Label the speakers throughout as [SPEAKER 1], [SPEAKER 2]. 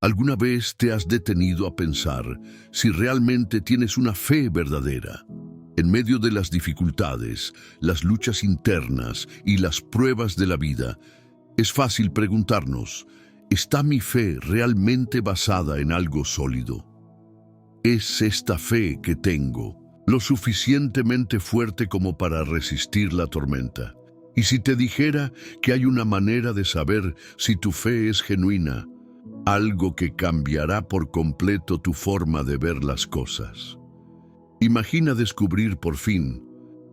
[SPEAKER 1] ¿Alguna vez te has detenido a pensar si realmente tienes una fe verdadera? En medio de las dificultades, las luchas internas y las pruebas de la vida, es fácil preguntarnos, ¿está mi fe realmente basada en algo sólido? ¿Es esta fe que tengo lo suficientemente fuerte como para resistir la tormenta? Y si te dijera que hay una manera de saber si tu fe es genuina, algo que cambiará por completo tu forma de ver las cosas. Imagina descubrir por fin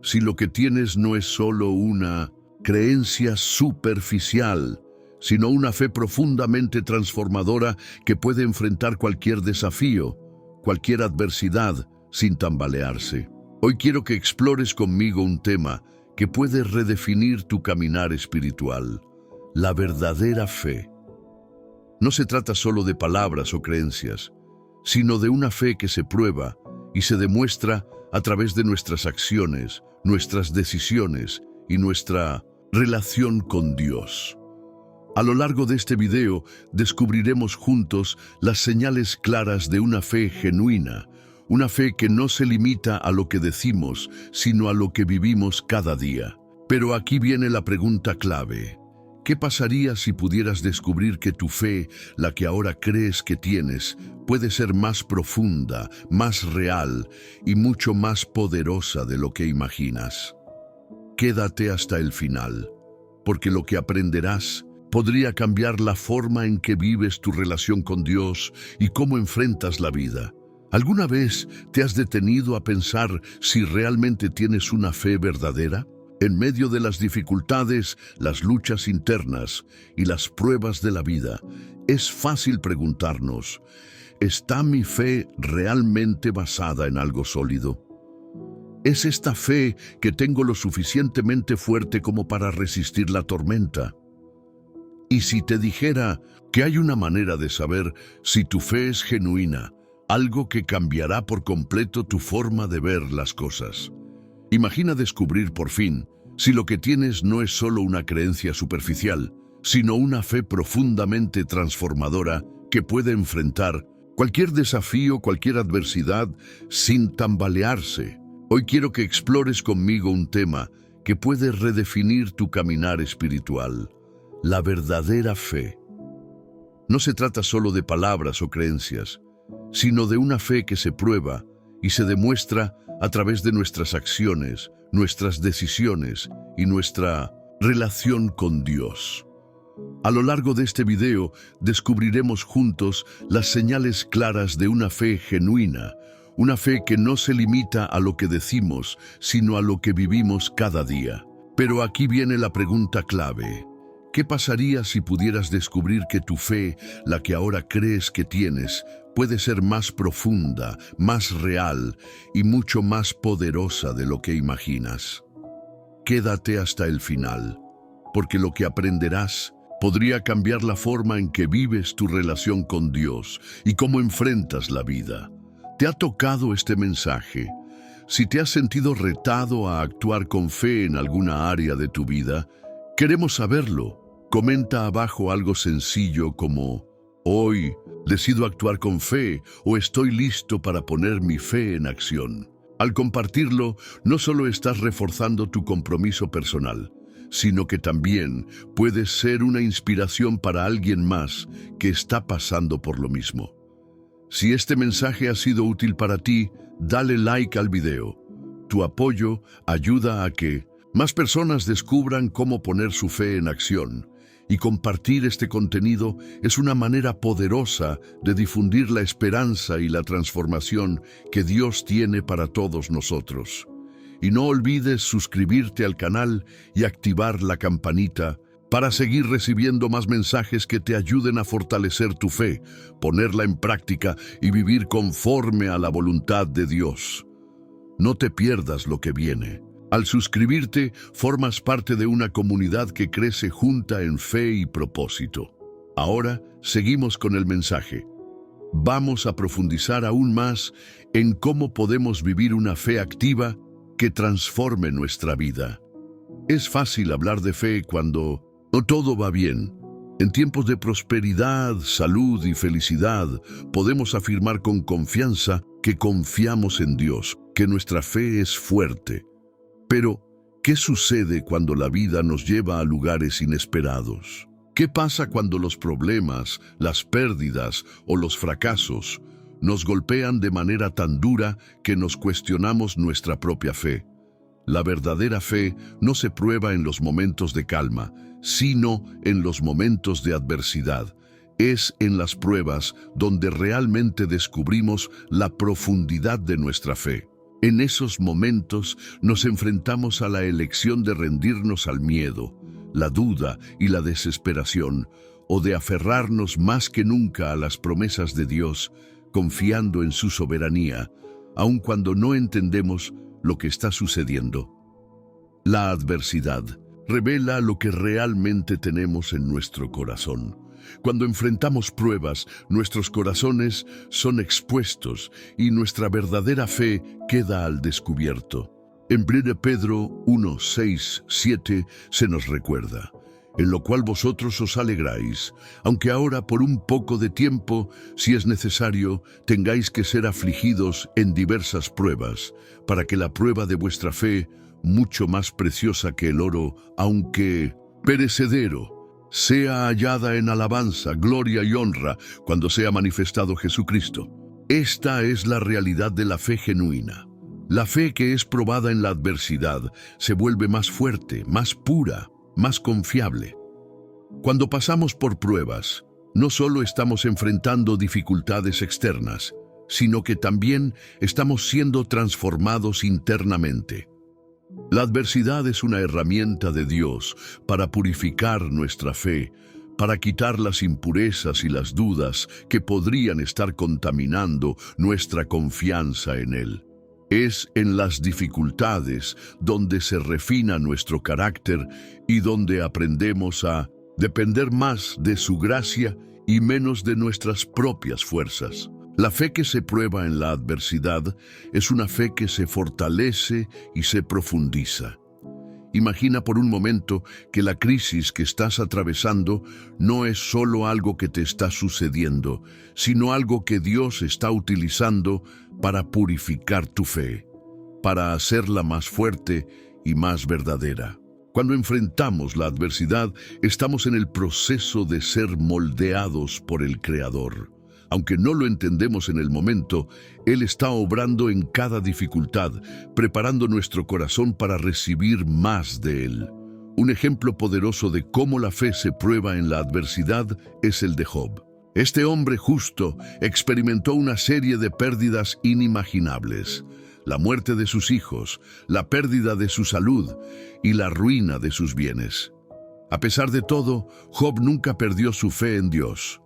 [SPEAKER 1] si lo que tienes no es solo una creencia superficial, sino una fe profundamente transformadora que puede enfrentar cualquier desafío, cualquier adversidad, sin tambalearse. Hoy quiero que explores conmigo un tema que puede redefinir tu caminar espiritual: la verdadera fe. No se trata solo de palabras o creencias, sino de una fe que se prueba y se demuestra a través de nuestras acciones, nuestras decisiones y nuestra relación con Dios. A lo largo de este video descubriremos juntos las señales claras de una fe genuina, una fe que no se limita a lo que decimos, sino a lo que vivimos cada día. Pero aquí viene la pregunta clave. ¿Qué pasaría si pudieras descubrir que tu fe, la que ahora crees que tienes, puede ser más profunda, más real y mucho más poderosa de lo que imaginas? Quédate hasta el final, porque lo que aprenderás podría cambiar la forma en que vives tu relación con Dios y cómo enfrentas la vida. ¿Alguna vez te has detenido a pensar si realmente tienes una fe verdadera? En medio de las dificultades, las luchas internas y las pruebas de la vida, es fácil preguntarnos, ¿está mi fe realmente basada en algo sólido? ¿Es esta fe que tengo lo suficientemente fuerte como para resistir la tormenta? Y si te dijera que hay una manera de saber si tu fe es genuina, algo que cambiará por completo tu forma de ver las cosas. Imagina descubrir por fin si lo que tienes no es solo una creencia superficial, sino una fe profundamente transformadora que puede enfrentar cualquier desafío, cualquier adversidad, sin tambalearse. Hoy quiero que explores conmigo un tema que puede redefinir tu caminar espiritual: la verdadera fe. No se trata solo de palabras o creencias, sino de una fe que se prueba y se demuestra a través de nuestras acciones, nuestras decisiones y nuestra relación con Dios. A lo largo de este video descubriremos juntos las señales claras de una fe genuina, una fe que no se limita a lo que decimos, sino a lo que vivimos cada día. Pero aquí viene la pregunta clave. ¿Qué pasaría si pudieras descubrir que tu fe, la que ahora crees que tienes, puede ser más profunda, más real y mucho más poderosa de lo que imaginas? Quédate hasta el final, porque lo que aprenderás podría cambiar la forma en que vives tu relación con Dios y cómo enfrentas la vida. ¿Te ha tocado este mensaje? Si te has sentido retado a actuar con fe en alguna área de tu vida, queremos saberlo. Comenta abajo algo sencillo como: hoy decido actuar con fe, o estoy listo para poner mi fe en acción. Al compartirlo, no solo estás reforzando tu compromiso personal, sino que también puedes ser una inspiración para alguien más que está pasando por lo mismo. Si este mensaje ha sido útil para ti, dale like al video. Tu apoyo ayuda a que más personas descubran cómo poner su fe en acción. Y compartir este contenido es una manera poderosa de difundir la esperanza y la transformación que Dios tiene para todos nosotros. Y no olvides suscribirte al canal y activar la campanita para seguir recibiendo más mensajes que te ayuden a fortalecer tu fe, ponerla en práctica y vivir conforme a la voluntad de Dios. No te pierdas lo que viene. Al suscribirte, formas parte de una comunidad que crece junta en fe y propósito. Ahora, seguimos con el mensaje. Vamos a profundizar aún más en cómo podemos vivir una fe activa que transforme nuestra vida. Es fácil hablar de fe cuando no todo va bien, En tiempos de prosperidad, salud y felicidad, podemos afirmar con confianza que confiamos en Dios, que nuestra fe es fuerte. Pero, ¿qué sucede cuando la vida nos lleva a lugares inesperados? ¿Qué pasa cuando los problemas, las pérdidas o los fracasos nos golpean de manera tan dura que nos cuestionamos nuestra propia fe? La verdadera fe no se prueba en los momentos de calma, sino en los momentos de adversidad. Es en las pruebas donde realmente descubrimos la profundidad de nuestra fe. En esos momentos nos enfrentamos a la elección de rendirnos al miedo, la duda y la desesperación, o de aferrarnos más que nunca a las promesas de Dios, confiando en su soberanía, aun cuando no entendemos lo que está sucediendo. La adversidad revela lo que realmente tenemos en nuestro corazón. Cuando enfrentamos pruebas, nuestros corazones son expuestos y nuestra verdadera fe queda al descubierto. En 1 Pedro 1, 6, 7 se nos recuerda: en lo cual vosotros os alegráis, aunque ahora por un poco de tiempo, si es necesario, tengáis que ser afligidos en diversas pruebas, para que la prueba de vuestra fe, mucho más preciosa que el oro, aunque perecedero, sea hallada en alabanza, gloria y honra cuando sea manifestado Jesucristo. Esta es la realidad de la fe genuina. La fe que es probada en la adversidad se vuelve más fuerte, más pura, más confiable. Cuando pasamos por pruebas, no solo estamos enfrentando dificultades externas, sino que también estamos siendo transformados internamente. La adversidad es una herramienta de Dios para purificar nuestra fe, para quitar las impurezas y las dudas que podrían estar contaminando nuestra confianza en Él. Es en las dificultades donde se refina nuestro carácter y donde aprendemos a depender más de su gracia y menos de nuestras propias fuerzas. La fe que se prueba en la adversidad es una fe que se fortalece y se profundiza. Imagina por un momento que la crisis que estás atravesando no es solo algo que te está sucediendo, sino algo que Dios está utilizando para purificar tu fe, para hacerla más fuerte y más verdadera. Cuando enfrentamos la adversidad, estamos en el proceso de ser moldeados por el Creador. Aunque no lo entendemos en el momento, Él está obrando en cada dificultad, preparando nuestro corazón para recibir más de Él. Un ejemplo poderoso de cómo la fe se prueba en la adversidad es el de Job. Este hombre justo experimentó una serie de pérdidas inimaginables: la muerte de sus hijos, la pérdida de su salud y la ruina de sus bienes. A pesar de todo, Job nunca perdió su fe en Dios.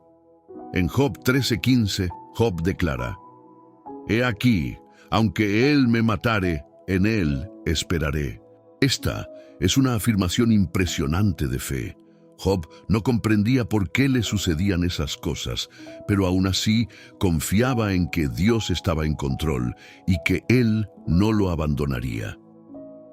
[SPEAKER 1] En Job 13:15, Job declara: He aquí, aunque Él me matare, en Él esperaré. Esta es una afirmación impresionante de fe. Job no comprendía por qué le sucedían esas cosas, pero aún así confiaba en que Dios estaba en control y que Él no lo abandonaría.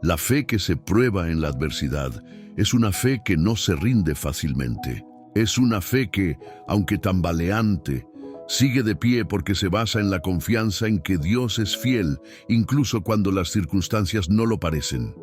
[SPEAKER 1] La fe que se prueba en la adversidad es una fe que no se rinde fácilmente. Es una fe que, aunque tambaleante, sigue de pie porque se basa en la confianza en que Dios es fiel, incluso cuando las circunstancias no lo parecen.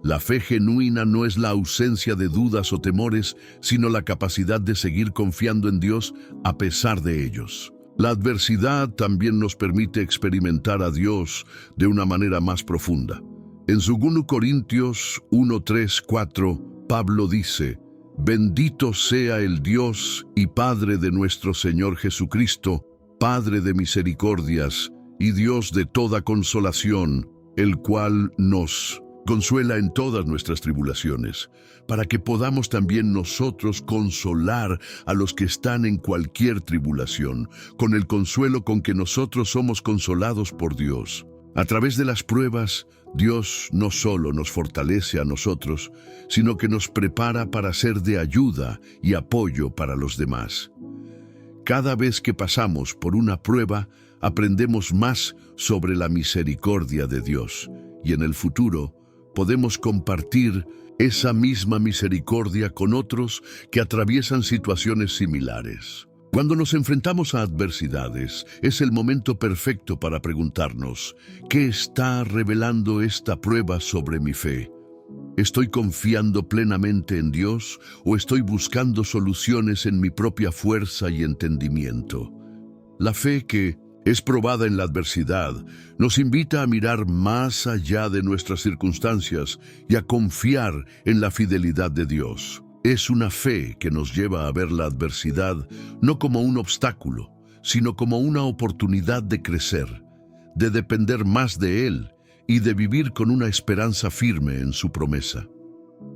[SPEAKER 1] La fe genuina no es la ausencia de dudas o temores, sino la capacidad de seguir confiando en Dios a pesar de ellos. La adversidad también nos permite experimentar a Dios de una manera más profunda. En 2 Corintios 1, 3, 4, Pablo dice: Bendito sea el Dios y Padre de nuestro Señor Jesucristo, Padre de misericordias y Dios de toda consolación, el cual nos consuela en todas nuestras tribulaciones, para que podamos también nosotros consolar a los que están en cualquier tribulación, con el consuelo con que nosotros somos consolados por Dios. A través de las pruebas, Dios no solo nos fortalece a nosotros, sino que nos prepara para ser de ayuda y apoyo para los demás. Cada vez que pasamos por una prueba, aprendemos más sobre la misericordia de Dios, y en el futuro podemos compartir esa misma misericordia con otros que atraviesan situaciones similares. Cuando nos enfrentamos a adversidades, es el momento perfecto para preguntarnos, ¿qué está revelando esta prueba sobre mi fe? ¿Estoy confiando plenamente en Dios o estoy buscando soluciones en mi propia fuerza y entendimiento? La fe que es probada en la adversidad nos invita a mirar más allá de nuestras circunstancias y a confiar en la fidelidad de Dios. Es una fe que nos lleva a ver la adversidad no como un obstáculo, sino como una oportunidad de crecer, de depender más de Él y de vivir con una esperanza firme en su promesa.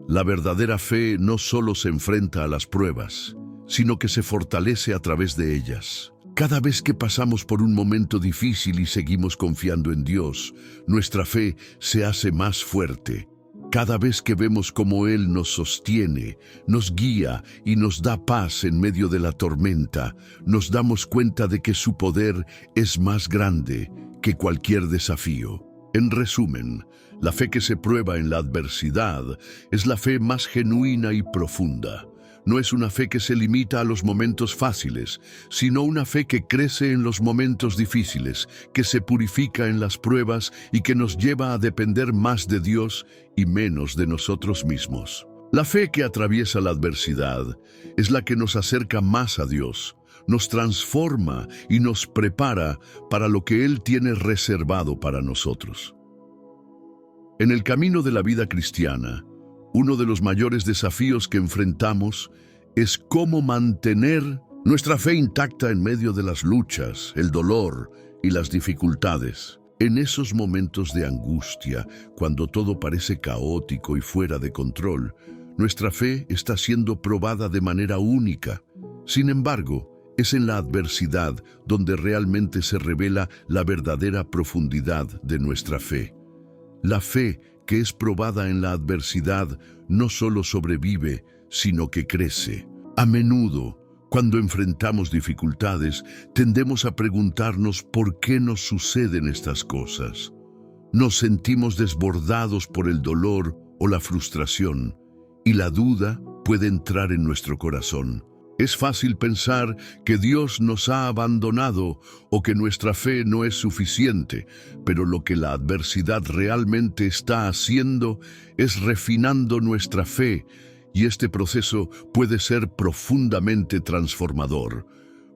[SPEAKER 1] La verdadera fe no solo se enfrenta a las pruebas, sino que se fortalece a través de ellas. Cada vez que pasamos por un momento difícil y seguimos confiando en Dios, nuestra fe se hace más fuerte. Cada vez que vemos cómo Él nos sostiene, nos guía y nos da paz en medio de la tormenta, nos damos cuenta de que su poder es más grande que cualquier desafío. En resumen, la fe que se prueba en la adversidad es la fe más genuina y profunda. No es una fe que se limita a los momentos fáciles, sino una fe que crece en los momentos difíciles, que se purifica en las pruebas y que nos lleva a depender más de Dios y menos de nosotros mismos. La fe que atraviesa la adversidad es la que nos acerca más a Dios, nos transforma y nos prepara para lo que Él tiene reservado para nosotros. En el camino de la vida cristiana, uno de los mayores desafíos que enfrentamos es cómo mantener nuestra fe intacta en medio de las luchas, el dolor y las dificultades. En esos momentos de angustia, cuando todo parece caótico y fuera de control, nuestra fe está siendo probada de manera única. Sin embargo, es en la adversidad donde realmente se revela la verdadera profundidad de nuestra fe. La fe que es probada en la adversidad no solo sobrevive, sino que crece. A menudo, cuando enfrentamos dificultades, tendemos a preguntarnos por qué nos suceden estas cosas. Nos sentimos desbordados por el dolor o la frustración, y la duda puede entrar en nuestro corazón. Es fácil pensar que Dios nos ha abandonado o que nuestra fe no es suficiente, pero lo que la adversidad realmente está haciendo es refinando nuestra fe, y este proceso puede ser profundamente transformador.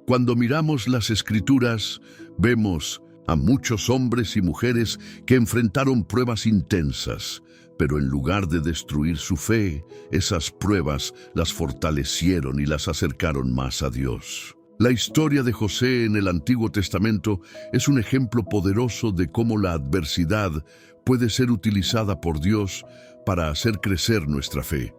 [SPEAKER 1] Cuando miramos las Escrituras, vemos a muchos hombres y mujeres que enfrentaron pruebas intensas, pero en lugar de destruir su fe, esas pruebas las fortalecieron y las acercaron más a Dios. La historia de José en el Antiguo Testamento es un ejemplo poderoso de cómo la adversidad puede ser utilizada por Dios para hacer crecer nuestra fe.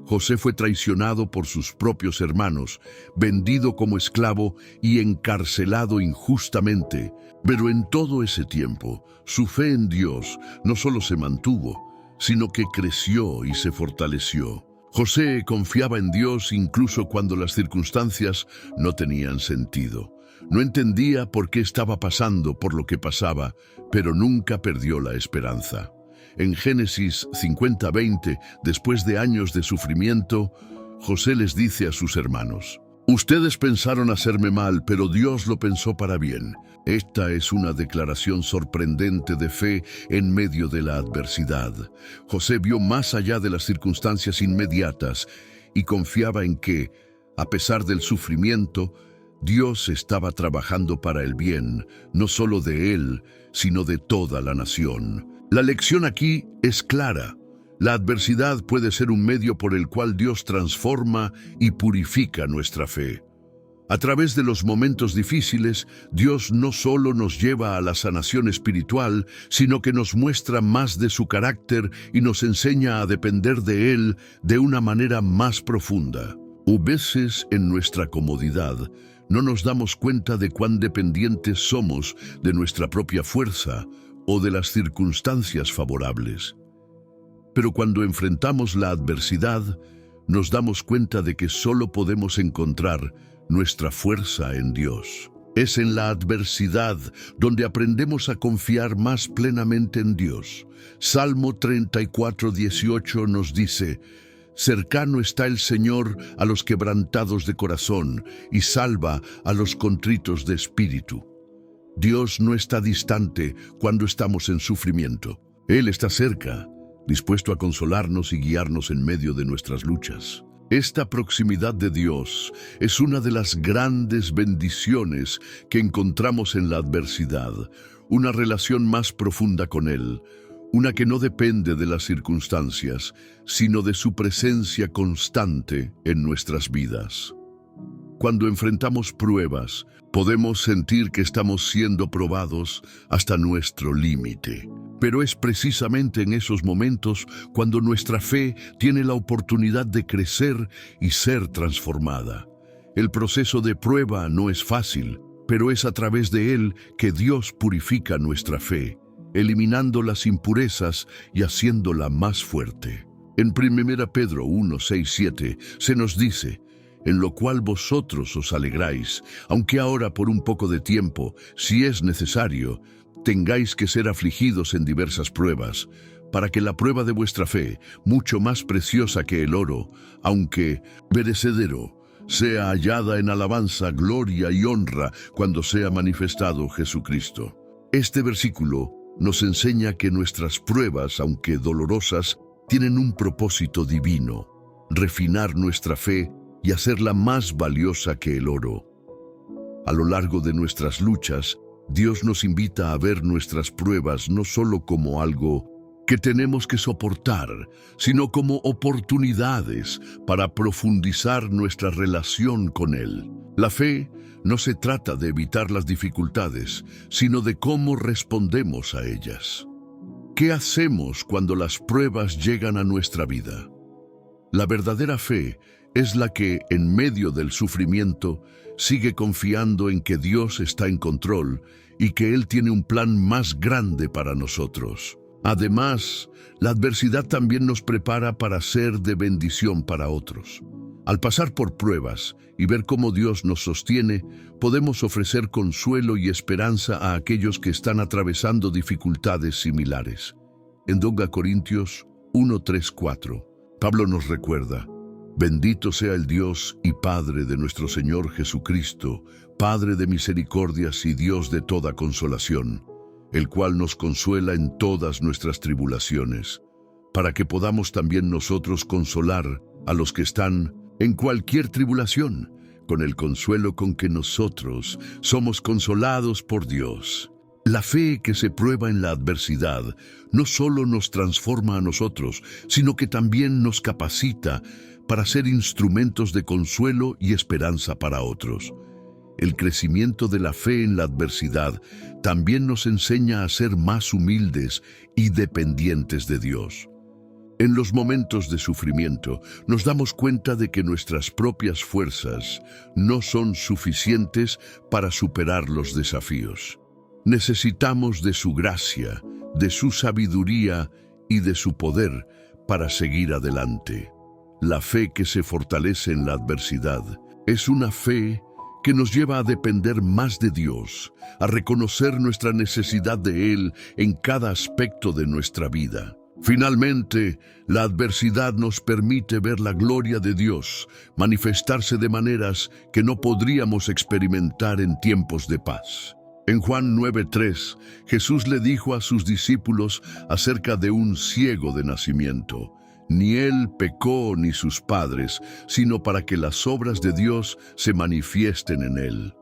[SPEAKER 1] José fue traicionado por sus propios hermanos, vendido como esclavo y encarcelado injustamente. Pero en todo ese tiempo, su fe en Dios no solo se mantuvo, sino que creció y se fortaleció. José confiaba en Dios incluso cuando las circunstancias no tenían sentido. No entendía por qué estaba pasando por lo que pasaba, pero nunca perdió la esperanza. En Génesis 50:20, después de años de sufrimiento, José les dice a sus hermanos: «Ustedes pensaron hacerme mal, pero Dios lo pensó para bien». Esta es una declaración sorprendente de fe en medio de la adversidad. José vio más allá de las circunstancias inmediatas y confiaba en que, a pesar del sufrimiento, Dios estaba trabajando para el bien, no solo de él, sino de toda la nación. La lección aquí es clara. La adversidad puede ser un medio por el cual Dios transforma y purifica nuestra fe. A través de los momentos difíciles, Dios no solo nos lleva a la sanación espiritual, sino que nos muestra más de su carácter y nos enseña a depender de Él de una manera más profunda. A veces, en nuestra comodidad, no nos damos cuenta de cuán dependientes somos de nuestra propia fuerza o de las circunstancias favorables. Pero cuando enfrentamos la adversidad, nos damos cuenta de que solo podemos encontrar nuestra fuerza en Dios. Es en la adversidad donde aprendemos a confiar más plenamente en Dios. Salmo 34:18 nos dice: cercano está el Señor a los quebrantados de corazón y salva a los contritos de espíritu. Dios no está distante cuando estamos en sufrimiento. Él está cerca, dispuesto a consolarnos y guiarnos en medio de nuestras luchas. Esta proximidad de Dios es una de las grandes bendiciones que encontramos en la adversidad, una relación más profunda con Él, una que no depende de las circunstancias, sino de su presencia constante en nuestras vidas. Cuando enfrentamos pruebas, podemos sentir que estamos siendo probados hasta nuestro límite. Pero es precisamente en esos momentos cuando nuestra fe tiene la oportunidad de crecer y ser transformada. El proceso de prueba no es fácil, pero es a través de él que Dios purifica nuestra fe, eliminando las impurezas y haciéndola más fuerte. En 1 Pedro 1, 6, 7 se nos dice: en lo cual vosotros os alegráis, aunque ahora por un poco de tiempo, si es necesario, tengáis que ser afligidos en diversas pruebas, para que la prueba de vuestra fe, mucho más preciosa que el oro, aunque perecedero, sea hallada en alabanza, gloria y honra cuando sea manifestado Jesucristo. Este versículo nos enseña que nuestras pruebas, aunque dolorosas, tienen un propósito divino: refinar nuestra fe y hacerla más valiosa que el oro. A lo largo de nuestras luchas, Dios nos invita a ver nuestras pruebas no solo como algo que tenemos que soportar, sino como oportunidades para profundizar nuestra relación con Él. La fe no se trata de evitar las dificultades, sino de cómo respondemos a ellas. ¿Qué hacemos cuando las pruebas llegan a nuestra vida? La verdadera fe es la que, en medio del sufrimiento, sigue confiando en que Dios está en control y que Él tiene un plan más grande para nosotros. Además, la adversidad también nos prepara para ser de bendición para otros. Al pasar por pruebas y ver cómo Dios nos sostiene, podemos ofrecer consuelo y esperanza a aquellos que están atravesando dificultades similares. En 2 Corintios 1, 3, 4, Pablo nos recuerda: bendito sea el Dios y Padre de nuestro Señor Jesucristo, Padre de misericordias y Dios de toda consolación, el cual nos consuela en todas nuestras tribulaciones, para que podamos también nosotros consolar a los que están en cualquier tribulación, con el consuelo con que nosotros somos consolados por Dios. La fe que se prueba en la adversidad no solo nos transforma a nosotros, sino que también nos capacita para ser instrumentos de consuelo y esperanza para otros. El crecimiento de la fe en la adversidad también nos enseña a ser más humildes y dependientes de Dios. En los momentos de sufrimiento, nos damos cuenta de que nuestras propias fuerzas no son suficientes para superar los desafíos. Necesitamos de su gracia, de su sabiduría y de su poder para seguir adelante. La fe que se fortalece en la adversidad es una fe que nos lleva a depender más de Dios, a reconocer nuestra necesidad de Él en cada aspecto de nuestra vida. Finalmente, la adversidad nos permite ver la gloria de Dios manifestarse de maneras que no podríamos experimentar en tiempos de paz. En Juan 9:3, Jesús le dijo a sus discípulos acerca de un ciego de nacimiento: ni él pecó ni sus padres, sino para que las obras de Dios se manifiesten en él.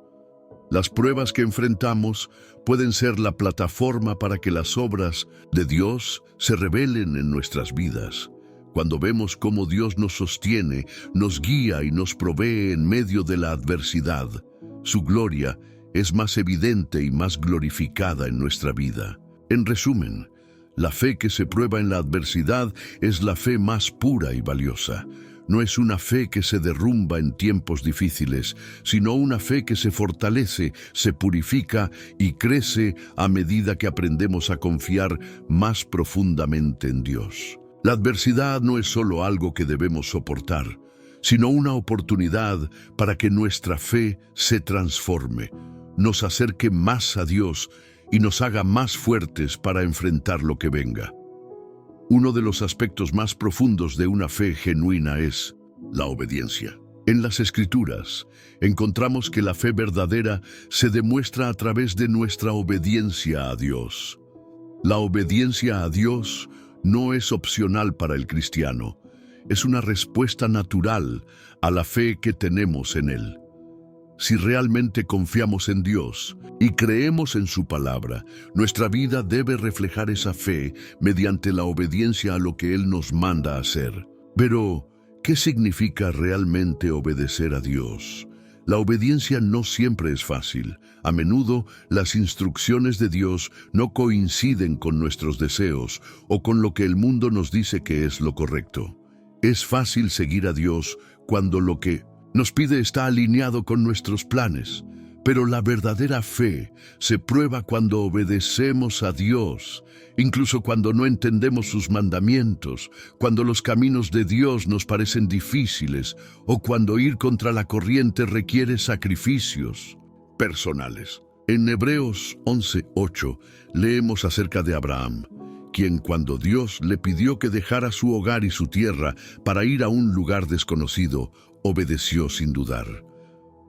[SPEAKER 1] Las pruebas que enfrentamos pueden ser la plataforma para que las obras de Dios se revelen en nuestras vidas. Cuando vemos cómo Dios nos sostiene, nos guía y nos provee en medio de la adversidad, su gloria es más evidente y más glorificada en nuestra vida. En resumen, la fe que se prueba en la adversidad es la fe más pura y valiosa. No es una fe que se derrumba en tiempos difíciles, sino una fe que se fortalece, se purifica y crece a medida que aprendemos a confiar más profundamente en Dios. La adversidad no es solo algo que debemos soportar, sino una oportunidad para que nuestra fe se transforme. nos acerque más a Dios y nos haga más fuertes para enfrentar lo que venga. Uno de los aspectos más profundos de una fe genuina es la obediencia. En las Escrituras encontramos que la fe verdadera se demuestra a través de nuestra obediencia a Dios. La obediencia a Dios no es opcional para el cristiano, es una respuesta natural a la fe que tenemos en Él. Si realmente confiamos en Dios y creemos en su palabra, nuestra vida debe reflejar esa fe mediante la obediencia a lo que Él nos manda hacer. Pero, ¿qué significa realmente obedecer a Dios? La obediencia no siempre es fácil. A menudo, las instrucciones de Dios no coinciden con nuestros deseos o con lo que el mundo nos dice que es lo correcto. Es fácil seguir a Dios cuando lo que nos pide está alineado con nuestros planes, pero la verdadera fe se prueba cuando obedecemos a Dios, incluso cuando no entendemos sus mandamientos, cuando los caminos de Dios nos parecen difíciles o cuando ir contra la corriente requiere sacrificios personales. En Hebreos 11:8 leemos acerca de Abraham, quien cuando Dios le pidió que dejara su hogar y su tierra para ir a un lugar desconocido, obedeció sin dudar.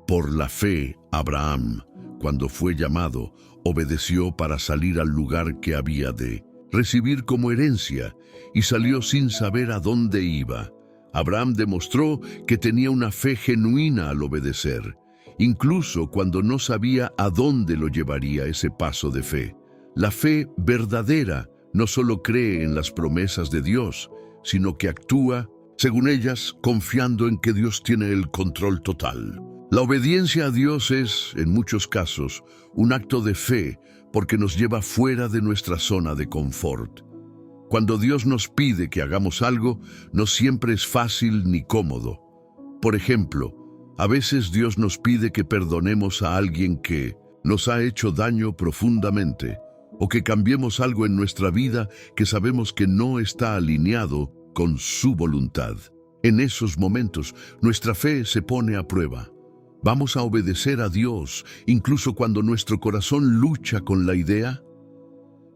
[SPEAKER 1] Por la fe, Abraham, cuando fue llamado, obedeció para salir al lugar que había de recibir como herencia y salió sin saber a dónde iba. Abraham demostró que tenía una fe genuina al obedecer, incluso cuando no sabía a dónde lo llevaría ese paso de fe. La fe verdadera no solo cree en las promesas de Dios, sino que actúa según ellas, confiando en que Dios tiene el control total. La obediencia a Dios es, en muchos casos, un acto de fe porque nos lleva fuera de nuestra zona de confort. Cuando Dios nos pide que hagamos algo, no siempre es fácil ni cómodo. Por ejemplo, a veces Dios nos pide que perdonemos a alguien que nos ha hecho daño profundamente, o que cambiemos algo en nuestra vida que sabemos que no está alineado con su voluntad. En esos momentos, nuestra fe se pone a prueba. ¿Vamos a obedecer a Dios incluso cuando nuestro corazón lucha con la idea?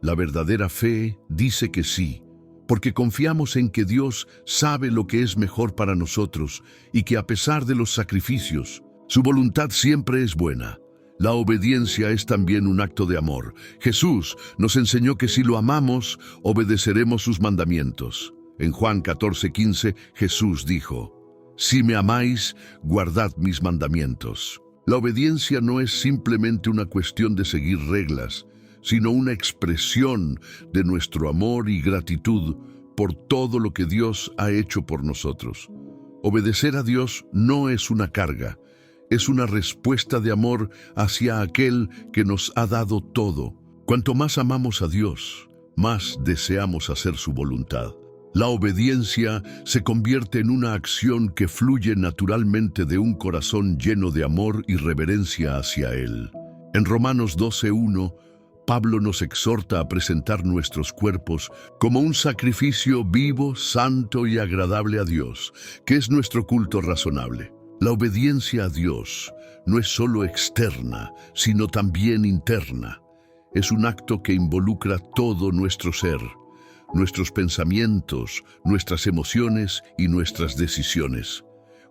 [SPEAKER 1] La verdadera fe dice que sí, porque confiamos en que Dios sabe lo que es mejor para nosotros y que a pesar de los sacrificios, su voluntad siempre es buena. La obediencia es también un acto de amor. Jesús nos enseñó que si lo amamos, obedeceremos sus mandamientos. En Juan 14:15, Jesús dijo: «Si me amáis, guardad mis mandamientos». La obediencia no es simplemente una cuestión de seguir reglas, sino una expresión de nuestro amor y gratitud por todo lo que Dios ha hecho por nosotros. Obedecer a Dios no es una carga, es una respuesta de amor hacia aquel que nos ha dado todo. Cuanto más amamos a Dios, más deseamos hacer su voluntad. La obediencia se convierte en una acción que fluye naturalmente de un corazón lleno de amor y reverencia hacia Él. En Romanos 12:1, Pablo nos exhorta a presentar nuestros cuerpos como un sacrificio vivo, santo y agradable a Dios, que es nuestro culto razonable. La obediencia a Dios no es solo externa, sino también interna. Es un acto que involucra todo nuestro ser, nuestros pensamientos, nuestras emociones y nuestras decisiones.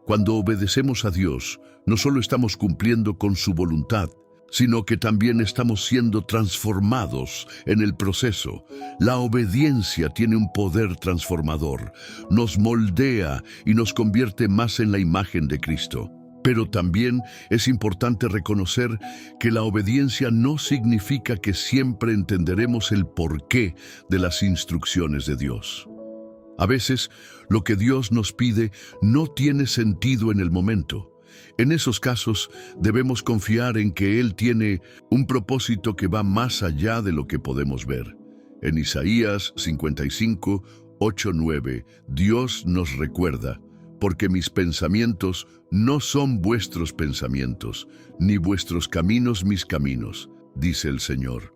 [SPEAKER 1] Cuando obedecemos a Dios, no solo estamos cumpliendo con su voluntad, sino que también estamos siendo transformados en el proceso. La obediencia tiene un poder transformador, nos moldea y nos convierte más en la imagen de Cristo. Pero también es importante reconocer que la obediencia no significa que siempre entenderemos el porqué de las instrucciones de Dios. A veces, lo que Dios nos pide no tiene sentido en el momento. En esos casos, debemos confiar en que Él tiene un propósito que va más allá de lo que podemos ver. En Isaías 55, 8-9, Dios nos recuerda: «Porque mis pensamientos no son vuestros pensamientos, ni vuestros caminos mis caminos», dice el Señor.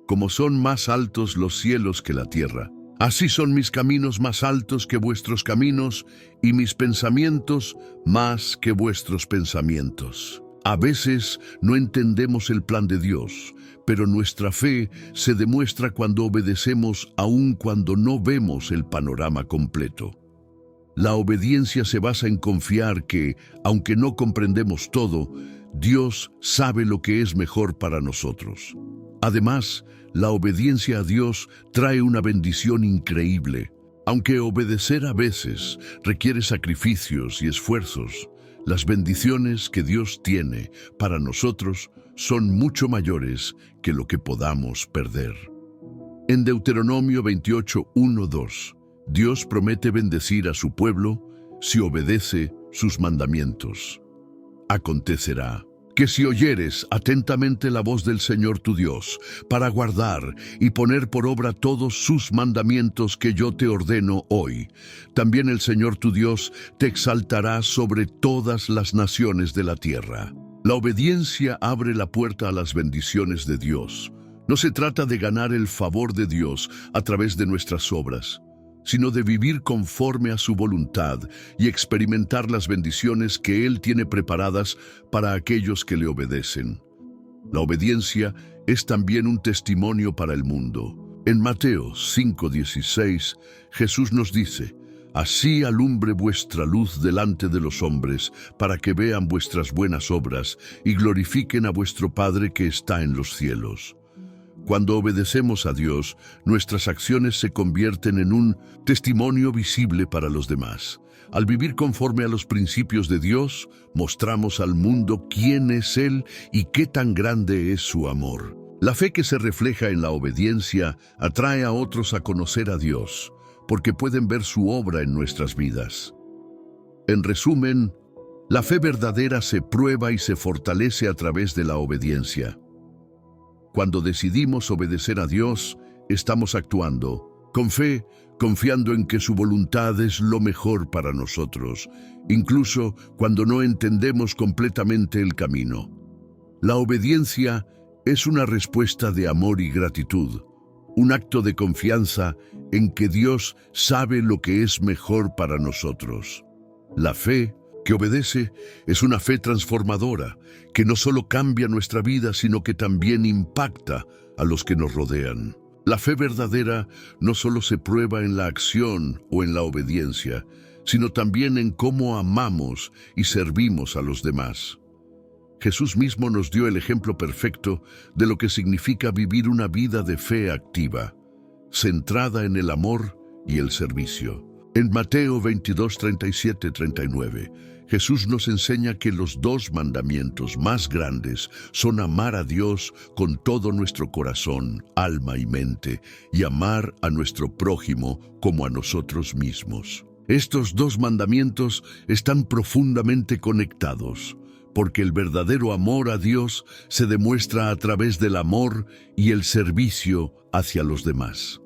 [SPEAKER 1] «Como son más altos los cielos que la tierra, así son mis caminos más altos que vuestros caminos, y mis pensamientos más que vuestros pensamientos». A veces no entendemos el plan de Dios, pero nuestra fe se demuestra cuando obedecemos aun cuando no vemos el panorama completo. La obediencia se basa en confiar que, aunque no comprendemos todo, Dios sabe lo que es mejor para nosotros. Además, la obediencia a Dios trae una bendición increíble. Aunque obedecer a veces requiere sacrificios y esfuerzos, las bendiciones que Dios tiene para nosotros son mucho mayores que lo que podamos perder. En Deuteronomio 28:1-2, Dios promete bendecir a su pueblo si obedece sus mandamientos. Acontecerá que si oyeres atentamente la voz del Señor tu Dios, para guardar y poner por obra todos sus mandamientos que yo te ordeno hoy, también el Señor tu Dios te exaltará sobre todas las naciones de la tierra. La obediencia abre la puerta a las bendiciones de Dios. No se trata de ganar el favor de Dios a través de nuestras obras, sino de vivir conforme a su voluntad y experimentar las bendiciones que Él tiene preparadas para aquellos que le obedecen. La obediencia es también un testimonio para el mundo. En Mateo 5:16, Jesús nos dice: «Así alumbre vuestra luz delante de los hombres, para que vean vuestras buenas obras y glorifiquen a vuestro Padre que está en los cielos». Cuando obedecemos a Dios, nuestras acciones se convierten en un testimonio visible para los demás. Al vivir conforme a los principios de Dios, mostramos al mundo quién es Él y qué tan grande es su amor. La fe que se refleja en la obediencia atrae a otros a conocer a Dios, porque pueden ver su obra en nuestras vidas. En resumen, la fe verdadera se prueba y se fortalece a través de la obediencia. Cuando decidimos obedecer a Dios, estamos actuando con fe, confiando en que su voluntad es lo mejor para nosotros, incluso cuando no entendemos completamente el camino. La obediencia es una respuesta de amor y gratitud, un acto de confianza en que Dios sabe lo que es mejor para nosotros. La fe que obedece es una fe transformadora, que no solo cambia nuestra vida, sino que también impacta a los que nos rodean. La fe verdadera no solo se prueba en la acción o en la obediencia, sino también en cómo amamos y servimos a los demás. Jesús mismo nos dio el ejemplo perfecto de lo que significa vivir una vida de fe activa, centrada en el amor y el servicio. En Mateo 22:37-39, Jesús nos enseña que los dos mandamientos más grandes son amar a Dios con todo nuestro corazón, alma y mente, y amar a nuestro prójimo como a nosotros mismos. Estos dos mandamientos están profundamente conectados, porque el verdadero amor a Dios se demuestra a través del amor y el servicio hacia los demás.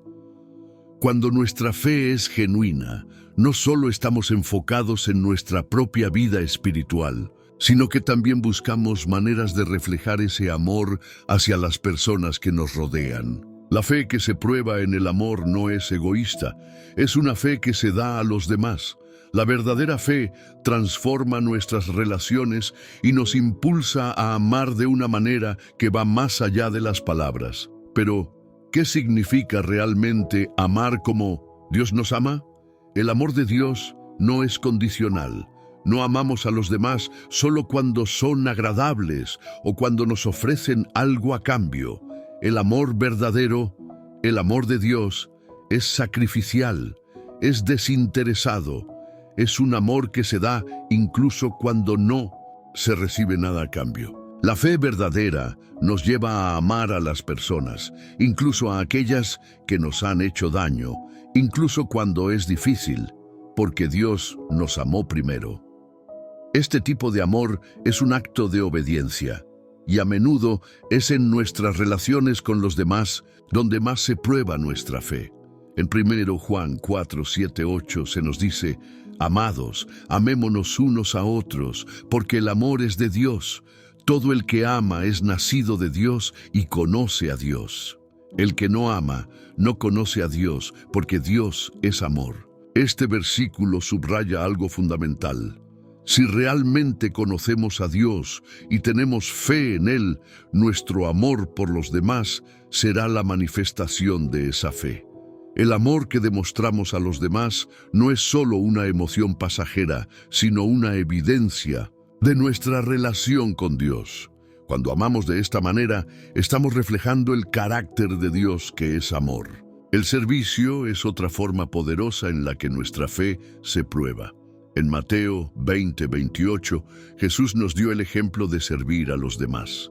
[SPEAKER 1] Cuando nuestra fe es genuina, no solo estamos enfocados en nuestra propia vida espiritual, sino que también buscamos maneras de reflejar ese amor hacia las personas que nos rodean. La fe que se prueba en el amor no es egoísta, es una fe que se da a los demás. La verdadera fe transforma nuestras relaciones y nos impulsa a amar de una manera que va más allá de las palabras. Pero, ¿qué significa realmente amar como Dios nos ama? El amor de Dios no es condicional. No amamos a los demás solo cuando son agradables o cuando nos ofrecen algo a cambio. El amor verdadero, el amor de Dios, es sacrificial, es desinteresado, es un amor que se da incluso cuando no se recibe nada a cambio. La fe verdadera nos lleva a amar a las personas, incluso a aquellas que nos han hecho daño, incluso cuando es difícil, porque Dios nos amó primero. Este tipo de amor es un acto de obediencia, y a menudo es en nuestras relaciones con los demás donde más se prueba nuestra fe. En 1 Juan 4:7-8 se nos dice: «Amados, amémonos unos a otros, porque el amor es de Dios. Todo el que ama es nacido de Dios y conoce a Dios. El que no ama no conoce a Dios, porque Dios es amor». Este versículo subraya algo fundamental. Si realmente conocemos a Dios y tenemos fe en Él, nuestro amor por los demás será la manifestación de esa fe. El amor que demostramos a los demás no es solo una emoción pasajera, sino una evidencia de nuestra relación con Dios. Cuando amamos de esta manera, estamos reflejando el carácter de Dios, que es amor. El servicio es otra forma poderosa en la que nuestra fe se prueba. En Mateo 20:28, Jesús nos dio el ejemplo de servir a los demás.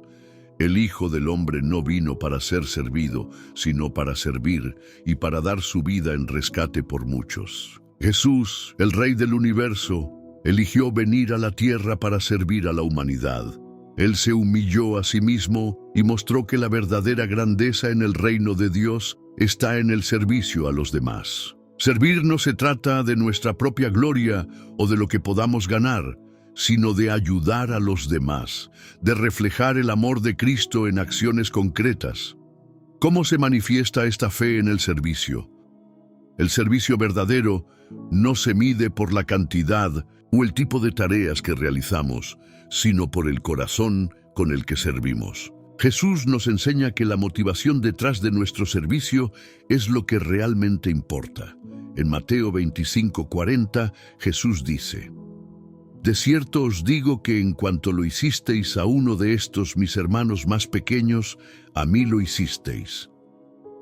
[SPEAKER 1] El Hijo del Hombre no vino para ser servido, sino para servir y para dar su vida en rescate por muchos. Jesús, el Rey del universo, eligió venir a la tierra para servir a la humanidad. Él se humilló a sí mismo y mostró que la verdadera grandeza en el reino de Dios está en el servicio a los demás. Servir no se trata de nuestra propia gloria o de lo que podamos ganar, sino de ayudar a los demás, de reflejar el amor de Cristo en acciones concretas. ¿Cómo se manifiesta esta fe en el servicio? El servicio verdadero no se mide por la cantidad o el tipo de tareas que realizamos, sino por el corazón con el que servimos. Jesús nos enseña que la motivación detrás de nuestro servicio es lo que realmente importa. En Mateo 25:40, Jesús dice: De cierto os digo que en cuanto lo hicisteis a uno de estos mis hermanos más pequeños, a mí lo hicisteis.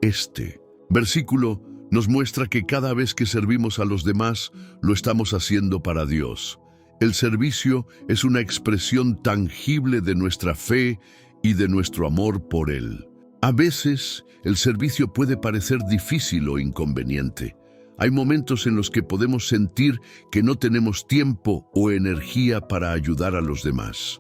[SPEAKER 1] Este versículo nos muestra que cada vez que servimos a los demás, lo estamos haciendo para Dios. El servicio es una expresión tangible de nuestra fe y de nuestro amor por Él. A veces, el servicio puede parecer difícil o inconveniente. Hay momentos en los que podemos sentir que no tenemos tiempo o energía para ayudar a los demás.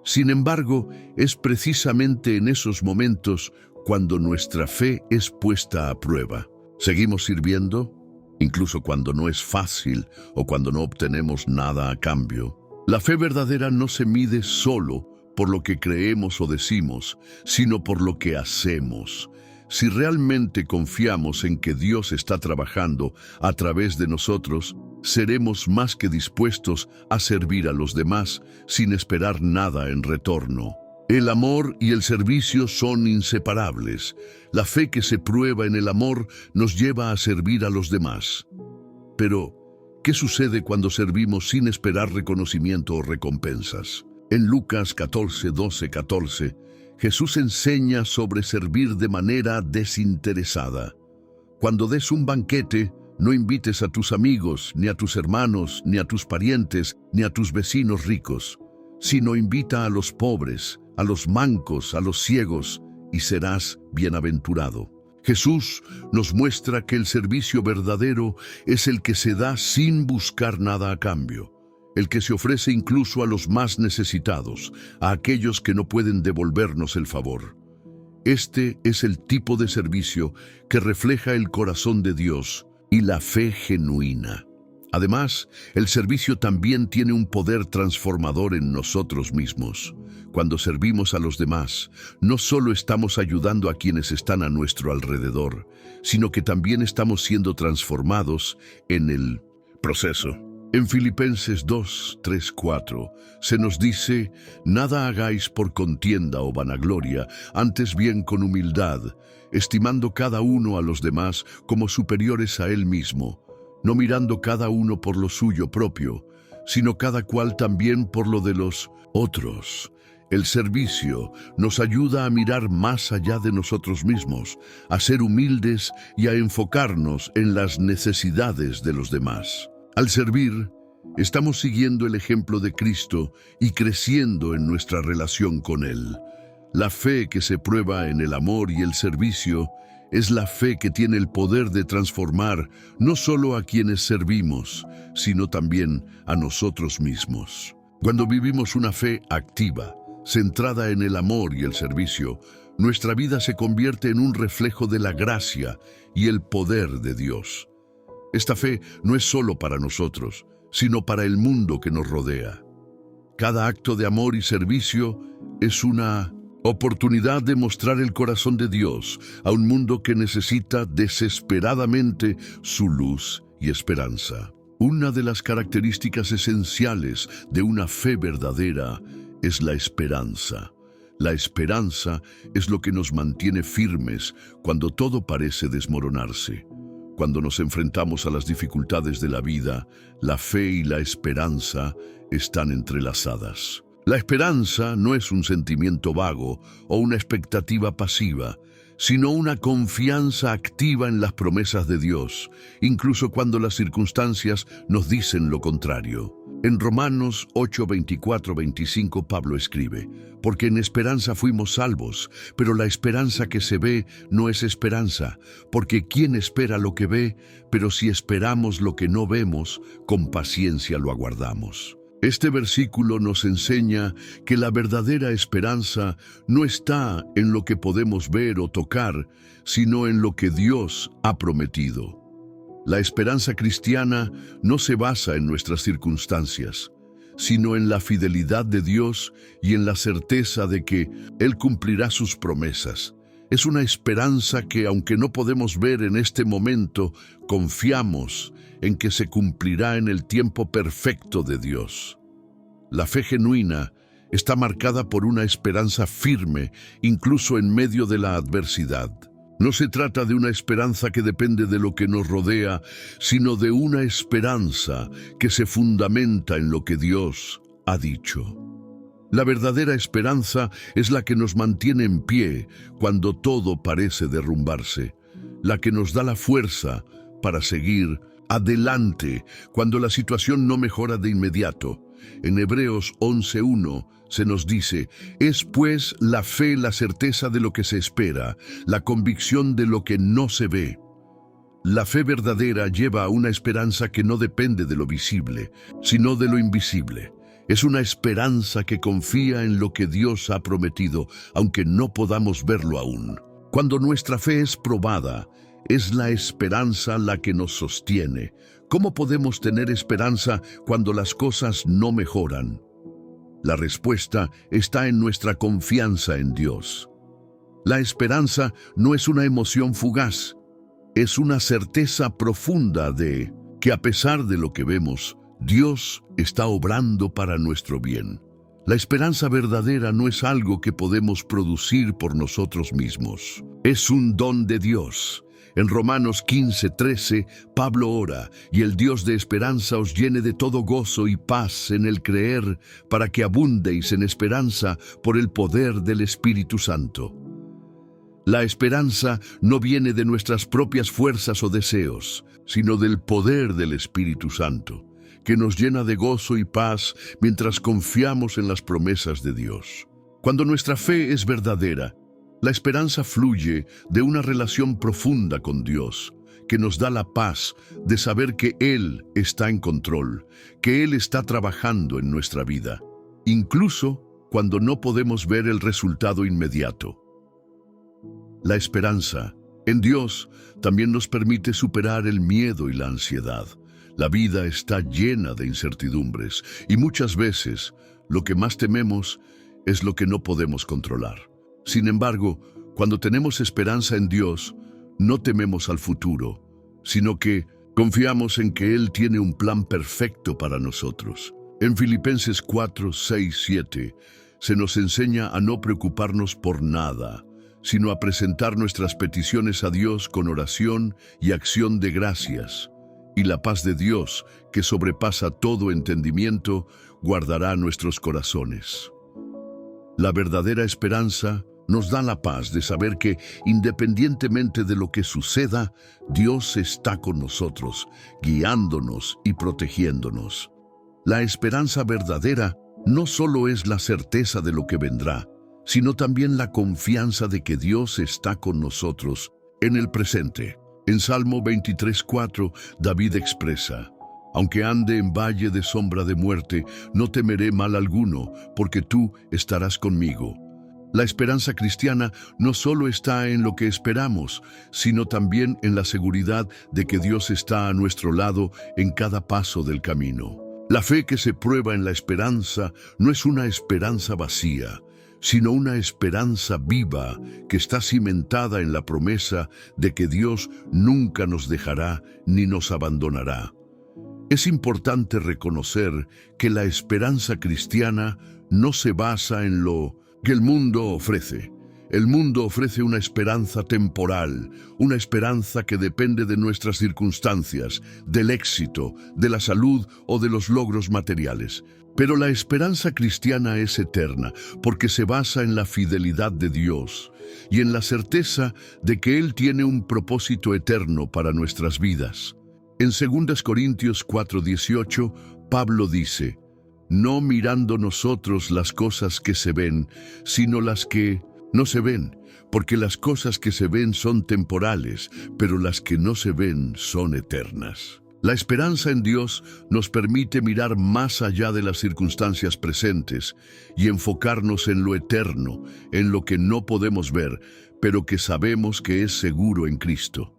[SPEAKER 1] Sin embargo, es precisamente en esos momentos cuando nuestra fe es puesta a prueba. ¿Seguimos sirviendo? Incluso cuando no es fácil o cuando no obtenemos nada a cambio. La fe verdadera no se mide solo por lo que creemos o decimos, sino por lo que hacemos. Si realmente confiamos en que Dios está trabajando a través de nosotros, seremos más que dispuestos a servir a los demás sin esperar nada en retorno. El amor y el servicio son inseparables. La fe que se prueba en el amor nos lleva a servir a los demás. Pero, ¿qué sucede cuando servimos sin esperar reconocimiento o recompensas? En Lucas 14:12-14, Jesús enseña sobre servir de manera desinteresada. Cuando des un banquete, no invites a tus amigos, ni a tus hermanos, ni a tus parientes, ni a tus vecinos ricos, sino invita a los pobres, a los mancos, a los ciegos, y serás bienaventurado. Jesús nos muestra que el servicio verdadero es el que se da sin buscar nada a cambio, el que se ofrece incluso a los más necesitados, a aquellos que no pueden devolvernos el favor. Este es el tipo de servicio que refleja el corazón de Dios y la fe genuina. Además, el servicio también tiene un poder transformador en nosotros mismos. Cuando servimos a los demás, no solo estamos ayudando a quienes están a nuestro alrededor, sino que también estamos siendo transformados en el proceso. En Filipenses 2:3-4 se nos dice: nada hagáis por contienda o vanagloria, antes bien con humildad, estimando cada uno a los demás como superiores a él mismo, no mirando cada uno por lo suyo propio, sino cada cual también por lo de los otros. El servicio nos ayuda a mirar más allá de nosotros mismos, a ser humildes y a enfocarnos en las necesidades de los demás. Al servir, estamos siguiendo el ejemplo de Cristo y creciendo en nuestra relación con Él. La fe que se prueba en el amor y el servicio es la fe que tiene el poder de transformar no solo a quienes servimos, sino también a nosotros mismos. Cuando vivimos una fe activa, centrada en el amor y el servicio, nuestra vida se convierte en un reflejo de la gracia y el poder de Dios. Esta fe no es solo para nosotros, sino para el mundo que nos rodea. Cada acto de amor y servicio es una oportunidad de mostrar el corazón de Dios a un mundo que necesita desesperadamente su luz y esperanza. Una de las características esenciales de una fe verdadera es la esperanza. La esperanza es lo que nos mantiene firmes cuando todo parece desmoronarse. Cuando nos enfrentamos a las dificultades de la vida, la fe y la esperanza están entrelazadas. La esperanza no es un sentimiento vago o una expectativa pasiva, sino una confianza activa en las promesas de Dios, incluso cuando las circunstancias nos dicen lo contrario. En Romanos 8, 24, 25 Pablo escribe: porque en esperanza fuimos salvos, pero la esperanza que se ve no es esperanza, porque ¿quién espera lo que ve? Pero si esperamos lo que no vemos, con paciencia lo aguardamos. Este versículo nos enseña que la verdadera esperanza no está en lo que podemos ver o tocar, sino en lo que Dios ha prometido. La esperanza cristiana no se basa en nuestras circunstancias, sino en la fidelidad de Dios y en la certeza de que Él cumplirá sus promesas. Es una esperanza que, aunque no podemos ver en este momento, confiamos en que se cumplirá en el tiempo perfecto de Dios. La fe genuina está marcada por una esperanza firme, incluso en medio de la adversidad. No se trata de una esperanza que depende de lo que nos rodea, sino de una esperanza que se fundamenta en lo que Dios ha dicho. La verdadera esperanza es la que nos mantiene en pie cuando todo parece derrumbarse, la que nos da la fuerza para seguir adelante cuando la situación no mejora de inmediato. En Hebreos 11:1 se nos dice: es pues la fe la certeza de lo que se espera, la convicción de lo que no se ve. La fe verdadera lleva a una esperanza que no depende de lo visible, sino de lo invisible. Es una esperanza que confía en lo que Dios ha prometido, aunque no podamos verlo aún. Cuando nuestra fe es probada, es la esperanza la que nos sostiene. ¿Cómo podemos tener esperanza cuando las cosas no mejoran? La respuesta está en nuestra confianza en Dios. La esperanza no es una emoción fugaz, es una certeza profunda de que a pesar de lo que vemos, Dios está obrando para nuestro bien. La esperanza verdadera no es algo que podemos producir por nosotros mismos. Es un don de Dios. En Romanos 15:13, Pablo ora: y el Dios de esperanza os llene de todo gozo y paz en el creer, para que abundéis en esperanza por el poder del Espíritu Santo. La esperanza no viene de nuestras propias fuerzas o deseos, sino del poder del Espíritu Santo, que nos llena de gozo y paz mientras confiamos en las promesas de Dios. Cuando nuestra fe es verdadera, la esperanza fluye de una relación profunda con Dios, que nos da la paz de saber que Él está en control, que Él está trabajando en nuestra vida, incluso cuando no podemos ver el resultado inmediato. La esperanza en Dios también nos permite superar el miedo y la ansiedad. La vida está llena de incertidumbres y muchas veces lo que más tememos es lo que no podemos controlar. Sin embargo, cuando tenemos esperanza en Dios, no tememos al futuro, sino que confiamos en que Él tiene un plan perfecto para nosotros. En Filipenses 4, 6, 7, se nos enseña a no preocuparnos por nada, sino a presentar nuestras peticiones a Dios con oración y acción de gracias. Y la paz de Dios, que sobrepasa todo entendimiento, guardará nuestros corazones. La verdadera esperanza nos da la paz de saber que, independientemente de lo que suceda, Dios está con nosotros, guiándonos y protegiéndonos. La esperanza verdadera no solo es la certeza de lo que vendrá, sino también la confianza de que Dios está con nosotros en el presente. En Salmo 23:4, David expresa: aunque ande en valle de sombra de muerte, no temeré mal alguno, porque tú estarás conmigo. La esperanza cristiana no solo está en lo que esperamos, sino también en la seguridad de que Dios está a nuestro lado en cada paso del camino. La fe que se prueba en la esperanza no es una esperanza vacía, sino una esperanza viva que está cimentada en la promesa de que Dios nunca nos dejará ni nos abandonará. Es importante reconocer que la esperanza cristiana no se basa en lo que el mundo ofrece. El mundo ofrece una esperanza temporal, una esperanza que depende de nuestras circunstancias, del éxito, de la salud o de los logros materiales. Pero la esperanza cristiana es eterna porque se basa en la fidelidad de Dios y en la certeza de que Él tiene un propósito eterno para nuestras vidas. En 2 Corintios 4:18, Pablo dice: no mirando nosotros las cosas que se ven, sino las que no se ven, porque las cosas que se ven son temporales, pero las que no se ven son eternas. La esperanza en Dios nos permite mirar más allá de las circunstancias presentes y enfocarnos en lo eterno, en lo que no podemos ver, pero que sabemos que es seguro en Cristo.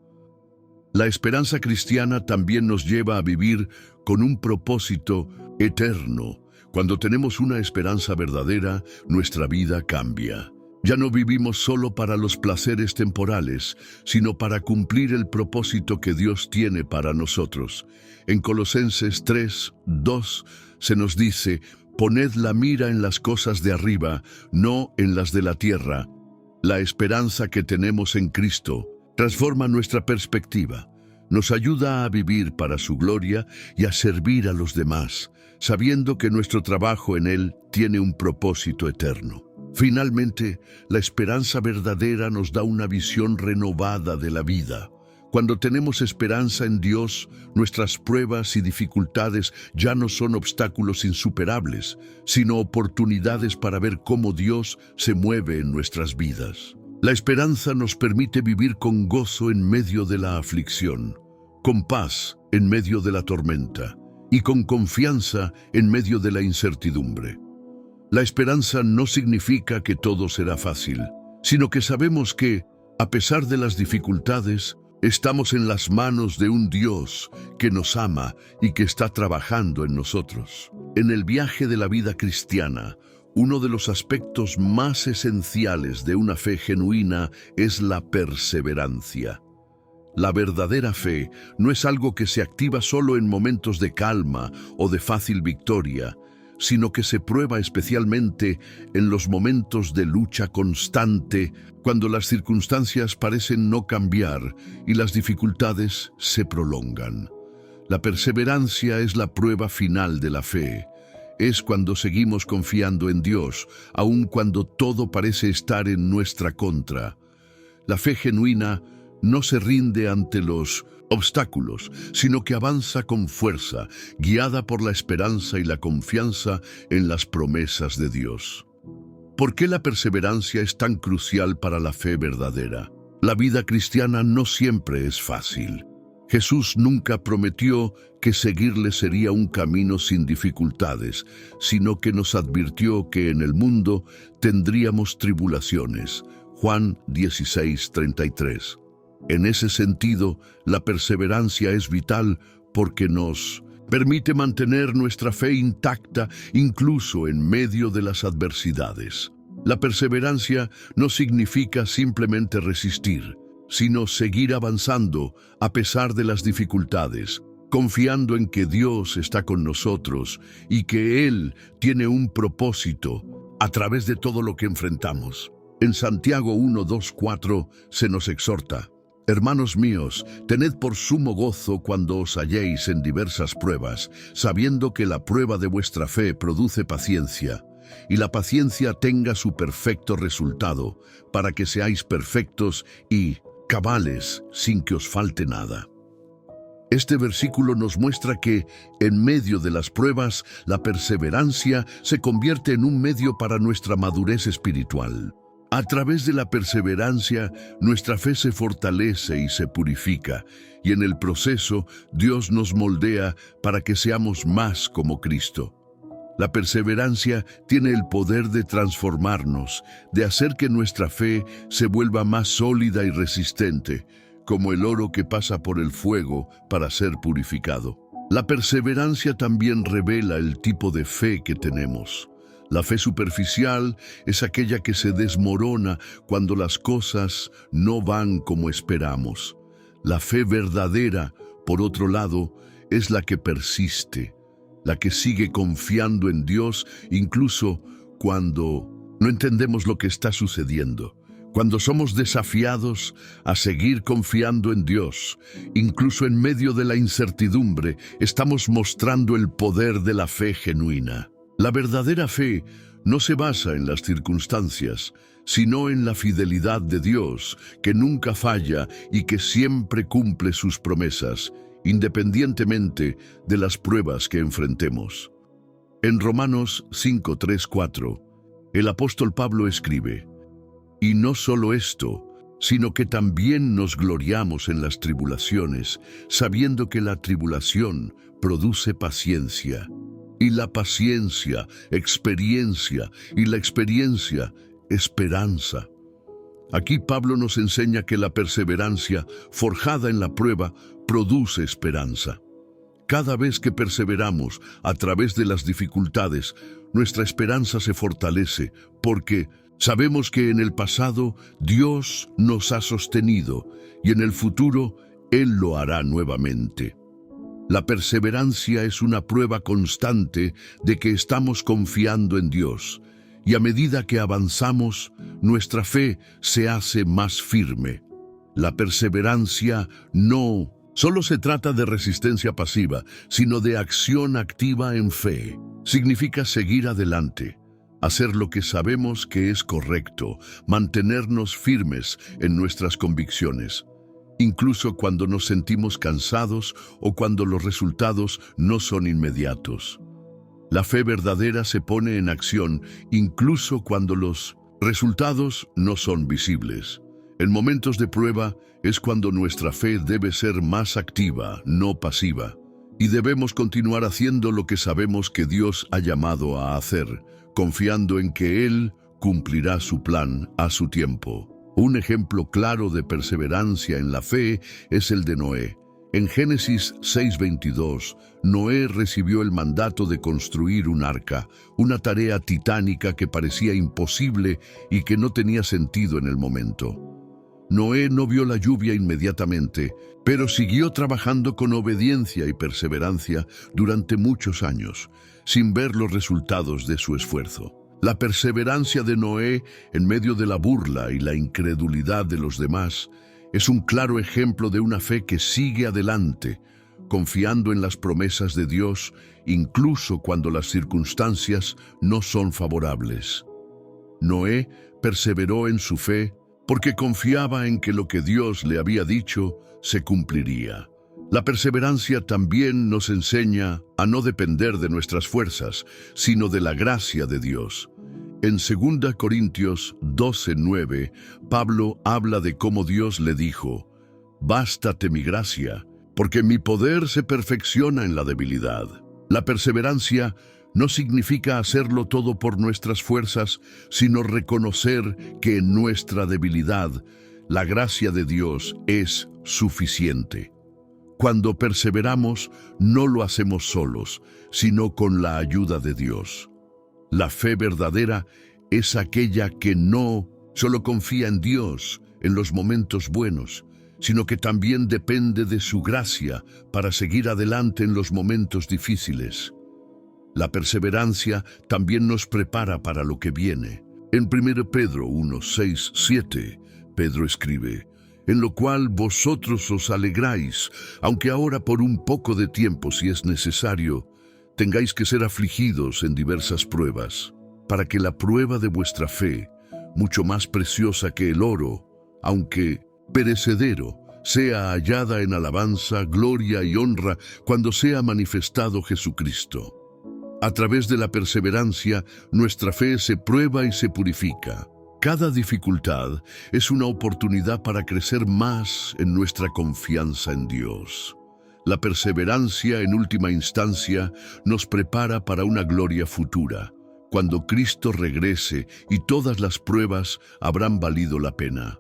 [SPEAKER 1] La esperanza cristiana también nos lleva a vivir con un propósito eterno. Cuando tenemos una esperanza verdadera, nuestra vida cambia. Ya no vivimos solo para los placeres temporales, sino para cumplir el propósito que Dios tiene para nosotros. En Colosenses 3:2 se nos dice: poned la mira en las cosas de arriba, no en las de la tierra. La esperanza que tenemos en Cristo transforma nuestra perspectiva, nos ayuda a vivir para su gloria y a servir a los demás, sabiendo que nuestro trabajo en Él tiene un propósito eterno. Finalmente, la esperanza verdadera nos da una visión renovada de la vida. Cuando tenemos esperanza en Dios, nuestras pruebas y dificultades ya no son obstáculos insuperables, sino oportunidades para ver cómo Dios se mueve en nuestras vidas. La esperanza nos permite vivir con gozo en medio de la aflicción, con paz en medio de la tormenta y con confianza en medio de la incertidumbre. La esperanza no significa que todo será fácil, sino que sabemos que, a pesar de las dificultades, estamos en las manos de un Dios que nos ama y que está trabajando en nosotros. En el viaje de la vida cristiana, uno de los aspectos más esenciales de una fe genuina es la perseverancia. La verdadera fe no es algo que se activa solo en momentos de calma o de fácil victoria, sino que se prueba especialmente en los momentos de lucha constante, cuando las circunstancias parecen no cambiar y las dificultades se prolongan. La perseverancia es la prueba final de la fe. Es cuando seguimos confiando en Dios, aun cuando todo parece estar en nuestra contra. La fe genuina no se rinde ante los obstáculos, sino que avanza con fuerza, guiada por la esperanza y la confianza en las promesas de Dios. ¿Por qué la perseverancia es tan crucial para la fe verdadera? La vida cristiana no siempre es fácil. Jesús nunca prometió que seguirle sería un camino sin dificultades, sino que nos advirtió que en el mundo tendríamos tribulaciones. Juan 16:33. En ese sentido, la perseverancia es vital porque nos permite mantener nuestra fe intacta incluso en medio de las adversidades. La perseverancia no significa simplemente resistir, sino seguir avanzando a pesar de las dificultades, confiando en que Dios está con nosotros y que Él tiene un propósito a través de todo lo que enfrentamos. En Santiago 1:2-4 se nos exhorta: hermanos míos, tened por sumo gozo cuando os halléis en diversas pruebas, sabiendo que la prueba de vuestra fe produce paciencia, y la paciencia tenga su perfecto resultado, para que seáis perfectos y cabales sin que os falte nada. Este versículo nos muestra que, en medio de las pruebas, la perseverancia se convierte en un medio para nuestra madurez espiritual. A través de la perseverancia, nuestra fe se fortalece y se purifica, y en el proceso, Dios nos moldea para que seamos más como Cristo. La perseverancia tiene el poder de transformarnos, de hacer que nuestra fe se vuelva más sólida y resistente, como el oro que pasa por el fuego para ser purificado. La perseverancia también revela el tipo de fe que tenemos. La fe superficial es aquella que se desmorona cuando las cosas no van como esperamos. La fe verdadera, por otro lado, es la que persiste, la que sigue confiando en Dios incluso cuando no entendemos lo que está sucediendo. Cuando somos desafiados a seguir confiando en Dios, incluso en medio de la incertidumbre, estamos mostrando el poder de la fe genuina. La verdadera fe no se basa en las circunstancias, sino en la fidelidad de Dios, que nunca falla y que siempre cumple sus promesas, independientemente de las pruebas que enfrentemos. En Romanos 5, 3, 4, el apóstol Pablo escribe: y no solo esto, sino que también nos gloriamos en las tribulaciones, sabiendo que la tribulación produce paciencia, y la paciencia, experiencia, y la experiencia, esperanza. Aquí Pablo nos enseña que la perseverancia, forjada en la prueba, produce esperanza. Cada vez que perseveramos a través de las dificultades, nuestra esperanza se fortalece, porque sabemos que en el pasado Dios nos ha sostenido y en el futuro Él lo hará nuevamente. La perseverancia es una prueba constante de que estamos confiando en Dios, y a medida que avanzamos, nuestra fe se hace más firme. La perseverancia no solo se trata de resistencia pasiva, sino de acción activa en fe. Significa seguir adelante, hacer lo que sabemos que es correcto, mantenernos firmes en nuestras convicciones, incluso cuando nos sentimos cansados o cuando los resultados no son inmediatos. La fe verdadera se pone en acción incluso cuando los resultados no son visibles. En momentos de prueba es cuando nuestra fe debe ser más activa, no pasiva, y debemos continuar haciendo lo que sabemos que Dios ha llamado a hacer, confiando en que Él cumplirá su plan a su tiempo. Un ejemplo claro de perseverancia en la fe es el de Noé. En Génesis 6:22, Noé recibió el mandato de construir un arca, una tarea titánica que parecía imposible y que no tenía sentido en el momento. Noé no vio la lluvia inmediatamente, pero siguió trabajando con obediencia y perseverancia durante muchos años, sin ver los resultados de su esfuerzo. La perseverancia de Noé en medio de la burla y la incredulidad de los demás es un claro ejemplo de una fe que sigue adelante, confiando en las promesas de Dios, incluso cuando las circunstancias no son favorables. Noé perseveró en su fe porque confiaba en que lo que Dios le había dicho se cumpliría. La perseverancia también nos enseña a no depender de nuestras fuerzas, sino de la gracia de Dios. En 2 Corintios 12:9, Pablo habla de cómo Dios le dijo: «Bástate mi gracia, porque mi poder se perfecciona en la debilidad». La perseverancia no significa hacerlo todo por nuestras fuerzas, sino reconocer que en nuestra debilidad, la gracia de Dios es suficiente. Cuando perseveramos, no lo hacemos solos, sino con la ayuda de Dios. La fe verdadera es aquella que no solo confía en Dios en los momentos buenos, sino que también depende de su gracia para seguir adelante en los momentos difíciles. La perseverancia también nos prepara para lo que viene. En 1 Pedro 1, 6, 7, Pedro escribe: «En lo cual vosotros os alegráis, aunque ahora por un poco de tiempo, si es necesario, tengáis que ser afligidos en diversas pruebas, para que la prueba de vuestra fe, mucho más preciosa que el oro, aunque perecedero, sea hallada en alabanza, gloria y honra cuando sea manifestado Jesucristo». A través de la perseverancia, nuestra fe se prueba y se purifica. Cada dificultad es una oportunidad para crecer más en nuestra confianza en Dios. La perseverancia, en última instancia, nos prepara para una gloria futura, cuando Cristo regrese y todas las pruebas habrán valido la pena.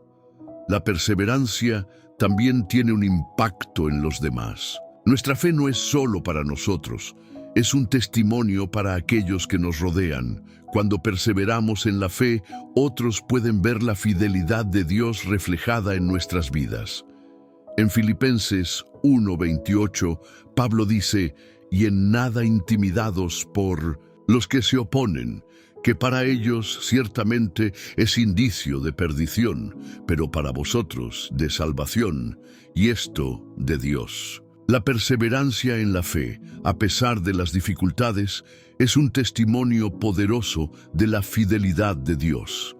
[SPEAKER 1] La perseverancia también tiene un impacto en los demás. Nuestra fe no es solo para nosotros, es un testimonio para aquellos que nos rodean. Cuando perseveramos en la fe, otros pueden ver la fidelidad de Dios reflejada en nuestras vidas. En Filipenses 1:28, Pablo dice, y en nada intimidados por los que se oponen, que para ellos ciertamente es indicio de perdición, pero para vosotros de salvación, y esto de Dios. La perseverancia en la fe, a pesar de las dificultades, es un testimonio poderoso de la fidelidad de Dios.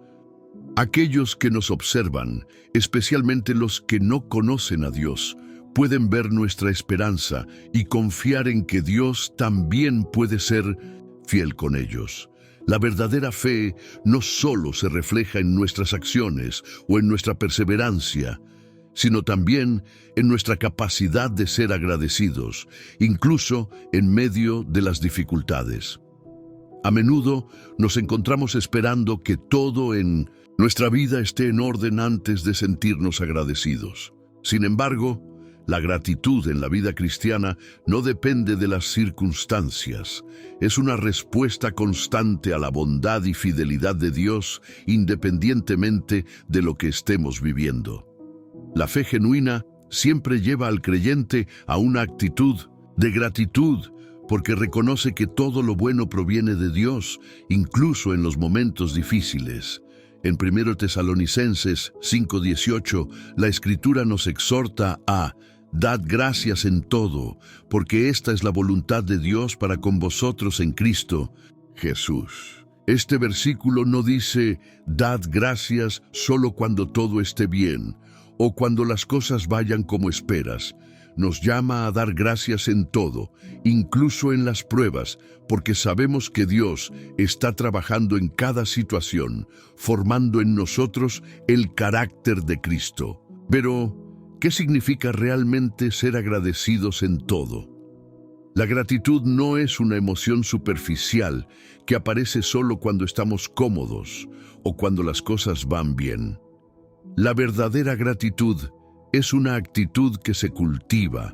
[SPEAKER 1] Aquellos que nos observan, especialmente los que no conocen a Dios, pueden ver nuestra esperanza y confiar en que Dios también puede ser fiel con ellos. La verdadera fe no solo se refleja en nuestras acciones o en nuestra perseverancia, sino también en nuestra capacidad de ser agradecidos, incluso en medio de las dificultades. A menudo nos encontramos esperando que todo en nuestra vida esté en orden antes de sentirnos agradecidos. Sin embargo, la gratitud en la vida cristiana no depende de las circunstancias. Es una respuesta constante a la bondad y fidelidad de Dios, independientemente de lo que estemos viviendo. La fe genuina siempre lleva al creyente a una actitud de gratitud, porque reconoce que todo lo bueno proviene de Dios, incluso en los momentos difíciles. En 1 Tesalonicenses 5:18, la Escritura nos exhorta a «Dad gracias en todo, porque esta es la voluntad de Dios para con vosotros en Cristo Jesús». Este versículo no dice «Dad gracias solo cuando todo esté bien», o cuando las cosas vayan como esperas. Nos llama a dar gracias en todo, incluso en las pruebas, porque sabemos que Dios está trabajando en cada situación, formando en nosotros el carácter de Cristo. Pero, ¿qué significa realmente ser agradecidos en todo? La gratitud no es una emoción superficial que aparece solo cuando estamos cómodos o cuando las cosas van bien. La verdadera gratitud es una actitud que se cultiva,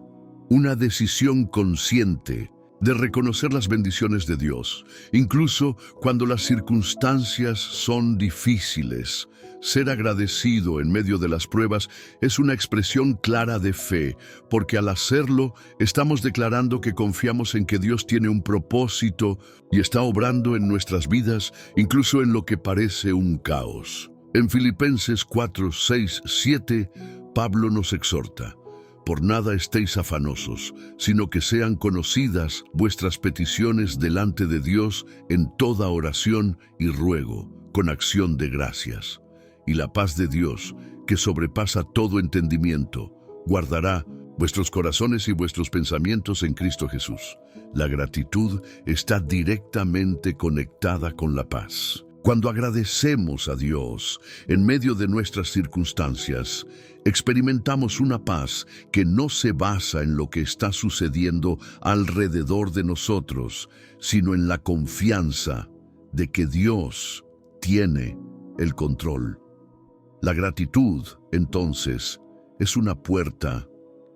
[SPEAKER 1] una decisión consciente de reconocer las bendiciones de Dios, incluso cuando las circunstancias son difíciles. Ser agradecido en medio de las pruebas es una expresión clara de fe, porque al hacerlo estamos declarando que confiamos en que Dios tiene un propósito y está obrando en nuestras vidas, incluso en lo que parece un caos. En Filipenses 4:6-7, Pablo nos exhorta: por nada estéis afanosos, sino que sean conocidas vuestras peticiones delante de Dios en toda oración y ruego, con acción de gracias. Y la paz de Dios, que sobrepasa todo entendimiento, guardará vuestros corazones y vuestros pensamientos en Cristo Jesús. La gratitud está directamente conectada con la paz. Cuando agradecemos a Dios en medio de nuestras circunstancias, experimentamos una paz que no se basa en lo que está sucediendo alrededor de nosotros, sino en la confianza de que Dios tiene el control. La gratitud, entonces, es una puerta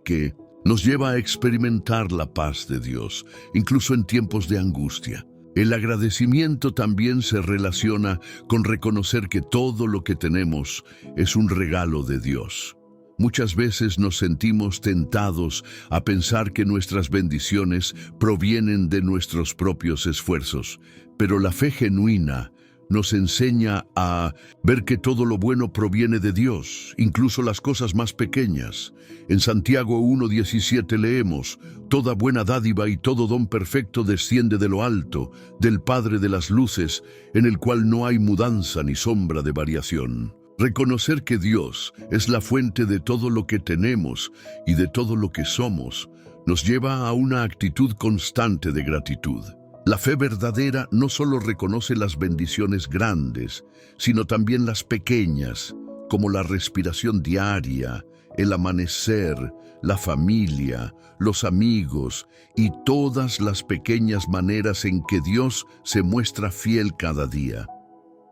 [SPEAKER 1] que nos lleva a experimentar la paz de Dios, incluso en tiempos de angustia. El agradecimiento también se relaciona con reconocer que todo lo que tenemos es un regalo de Dios. Muchas veces nos sentimos tentados a pensar que nuestras bendiciones provienen de nuestros propios esfuerzos, pero la fe genuina nos enseña a ver que todo lo bueno proviene de Dios, incluso las cosas más pequeñas. En Santiago 1:17 leemos: «Toda buena dádiva y todo don perfecto desciende de lo alto, del Padre de las luces, en el cual no hay mudanza ni sombra de variación». Reconocer que Dios es la fuente de todo lo que tenemos y de todo lo que somos nos lleva a una actitud constante de gratitud. La fe verdadera no solo reconoce las bendiciones grandes, sino también las pequeñas, como la respiración diaria, el amanecer, la familia, los amigos y todas las pequeñas maneras en que Dios se muestra fiel cada día.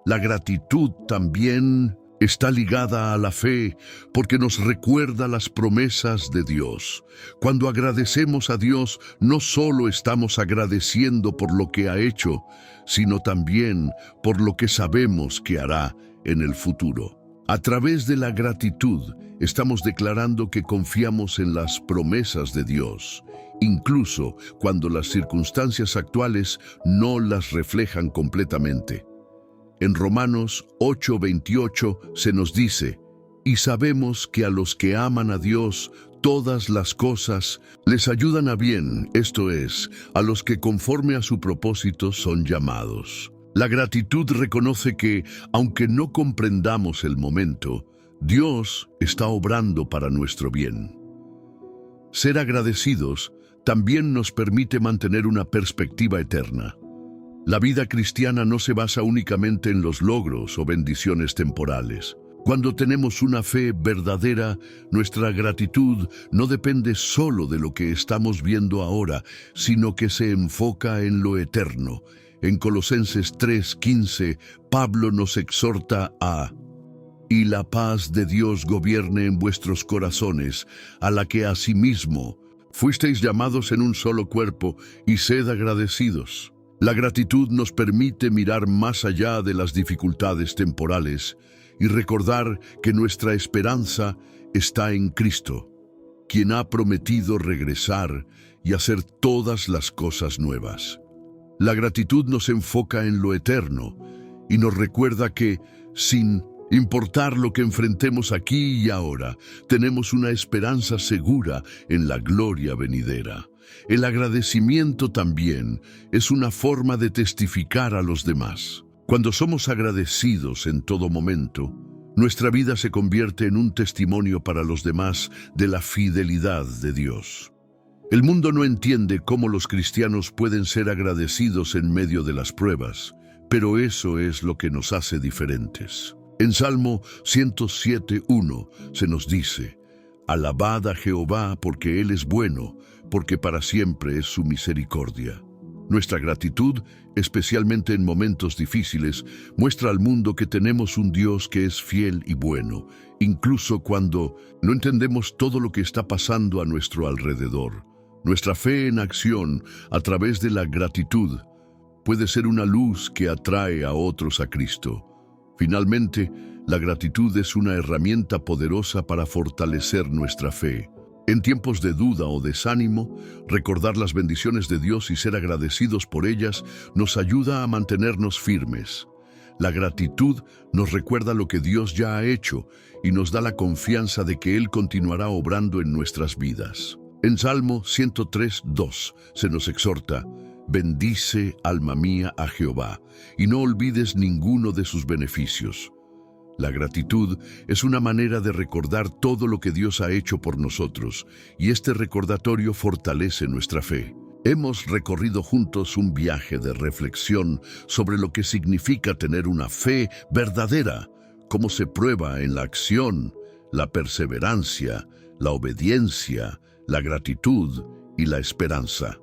[SPEAKER 1] La gratitud también está ligada a la fe porque nos recuerda las promesas de Dios. Cuando agradecemos a Dios, no solo estamos agradeciendo por lo que ha hecho, sino también por lo que sabemos que hará en el futuro. A través de la gratitud, estamos declarando que confiamos en las promesas de Dios, incluso cuando las circunstancias actuales no las reflejan completamente. En Romanos 8:28 se nos dice: y sabemos que a los que aman a Dios, todas las cosas les ayudan a bien, esto es, a los que conforme a su propósito son llamados. La gratitud reconoce que, aunque no comprendamos el momento, Dios está obrando para nuestro bien. Ser agradecidos también nos permite mantener una perspectiva eterna. La vida cristiana no se basa únicamente en los logros o bendiciones temporales. Cuando tenemos una fe verdadera, nuestra gratitud no depende solo de lo que estamos viendo ahora, sino que se enfoca en lo eterno. En Colosenses 3:15, Pablo nos exhorta a: y la paz de Dios gobierne en vuestros corazones, a la que asimismo fuisteis llamados en un solo cuerpo, y sed agradecidos. La gratitud nos permite mirar más allá de las dificultades temporales y recordar que nuestra esperanza está en Cristo, quien ha prometido regresar y hacer todas las cosas nuevas. La gratitud nos enfoca en lo eterno y nos recuerda que, sin importar lo que enfrentemos aquí y ahora, tenemos una esperanza segura en la gloria venidera. El agradecimiento también es una forma de testificar a los demás. Cuando somos agradecidos en todo momento, nuestra vida se convierte en un testimonio para los demás de la fidelidad de Dios. El mundo no entiende cómo los cristianos pueden ser agradecidos en medio de las pruebas, pero eso es lo que nos hace diferentes. En Salmo 107:1 se nos dice: alabad a Jehová porque Él es bueno, porque para siempre es su misericordia. Nuestra gratitud, especialmente en momentos difíciles, muestra al mundo que tenemos un Dios que es fiel y bueno, incluso cuando no entendemos todo lo que está pasando a nuestro alrededor. Nuestra fe en acción, a través de la gratitud, puede ser una luz que atrae a otros a Cristo. Finalmente, la gratitud es una herramienta poderosa para fortalecer nuestra fe. En tiempos de duda o desánimo, recordar las bendiciones de Dios y ser agradecidos por ellas nos ayuda a mantenernos firmes. La gratitud nos recuerda lo que Dios ya ha hecho y nos da la confianza de que Él continuará obrando en nuestras vidas. En Salmo 103:2 se nos exhorta: bendice, alma mía, a Jehová, y no olvides ninguno de sus beneficios. La gratitud es una manera de recordar todo lo que Dios ha hecho por nosotros, y este recordatorio fortalece nuestra fe. Hemos recorrido juntos un viaje de reflexión sobre lo que significa tener una fe verdadera, cómo se prueba en la acción, la perseverancia, la obediencia, la gratitud y la esperanza.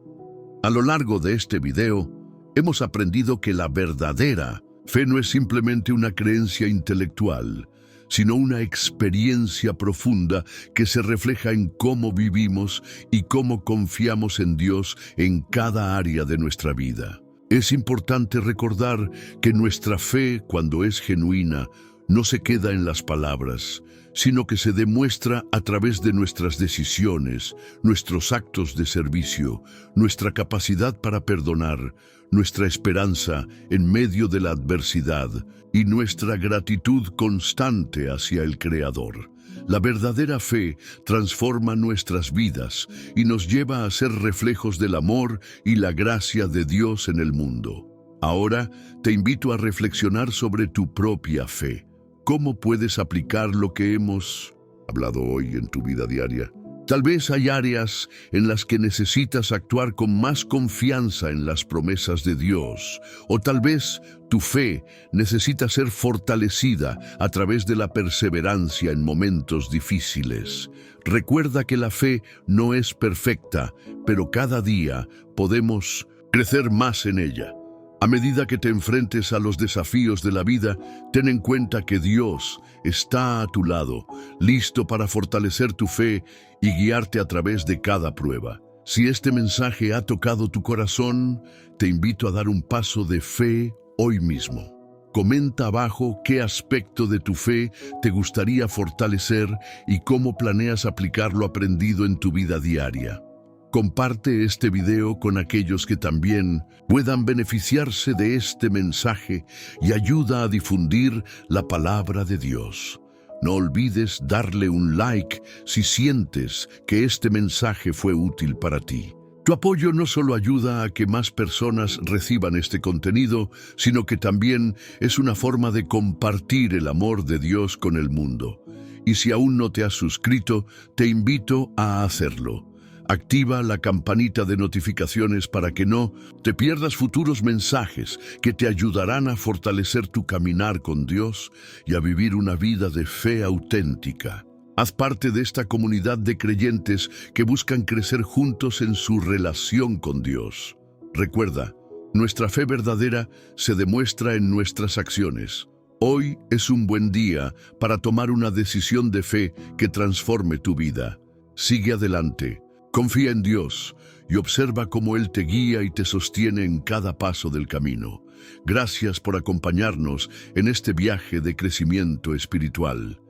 [SPEAKER 1] A lo largo de este video, hemos aprendido que la verdadera fe no es simplemente una creencia intelectual, sino una experiencia profunda que se refleja en cómo vivimos y cómo confiamos en Dios en cada área de nuestra vida. Es importante recordar que nuestra fe, cuando es genuina, no se queda en las palabras, sino que se demuestra a través de nuestras decisiones, nuestros actos de servicio, nuestra capacidad para perdonar, nuestra esperanza en medio de la adversidad y nuestra gratitud constante hacia el Creador. La verdadera fe transforma nuestras vidas y nos lleva a ser reflejos del amor y la gracia de Dios en el mundo. Ahora te invito a reflexionar sobre tu propia fe. ¿Cómo puedes aplicar lo que hemos hablado hoy en tu vida diaria? Tal vez hay áreas en las que necesitas actuar con más confianza en las promesas de Dios, o tal vez tu fe necesita ser fortalecida a través de la perseverancia en momentos difíciles. Recuerda que la fe no es perfecta, pero cada día podemos crecer más en ella. A medida que te enfrentes a los desafíos de la vida, ten en cuenta que Dios está a tu lado, listo para fortalecer tu fe y guiarte a través de cada prueba. Si este mensaje ha tocado tu corazón, te invito a dar un paso de fe hoy mismo. Comenta abajo qué aspecto de tu fe te gustaría fortalecer y cómo planeas aplicar lo aprendido en tu vida diaria. Comparte este video con aquellos que también puedan beneficiarse de este mensaje y ayuda a difundir la palabra de Dios. No olvides darle un like si sientes que este mensaje fue útil para ti. Tu apoyo no solo ayuda a que más personas reciban este contenido, sino que también es una forma de compartir el amor de Dios con el mundo. Y si aún no te has suscrito, te invito a hacerlo. Activa la campanita de notificaciones para que no te pierdas futuros mensajes que te ayudarán a fortalecer tu caminar con Dios y a vivir una vida de fe auténtica. Haz parte de esta comunidad de creyentes que buscan crecer juntos en su relación con Dios. Recuerda, nuestra fe verdadera se demuestra en nuestras acciones. Hoy es un buen día para tomar una decisión de fe que transforme tu vida. Sigue adelante, confía en Dios y observa cómo Él te guía y te sostiene en cada paso del camino. Gracias por acompañarnos en este viaje de crecimiento espiritual.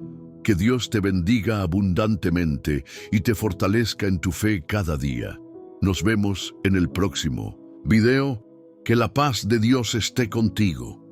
[SPEAKER 1] Que Dios te bendiga abundantemente y te fortalezca en tu fe cada día. Nos vemos en el próximo video. Que la paz de Dios esté contigo.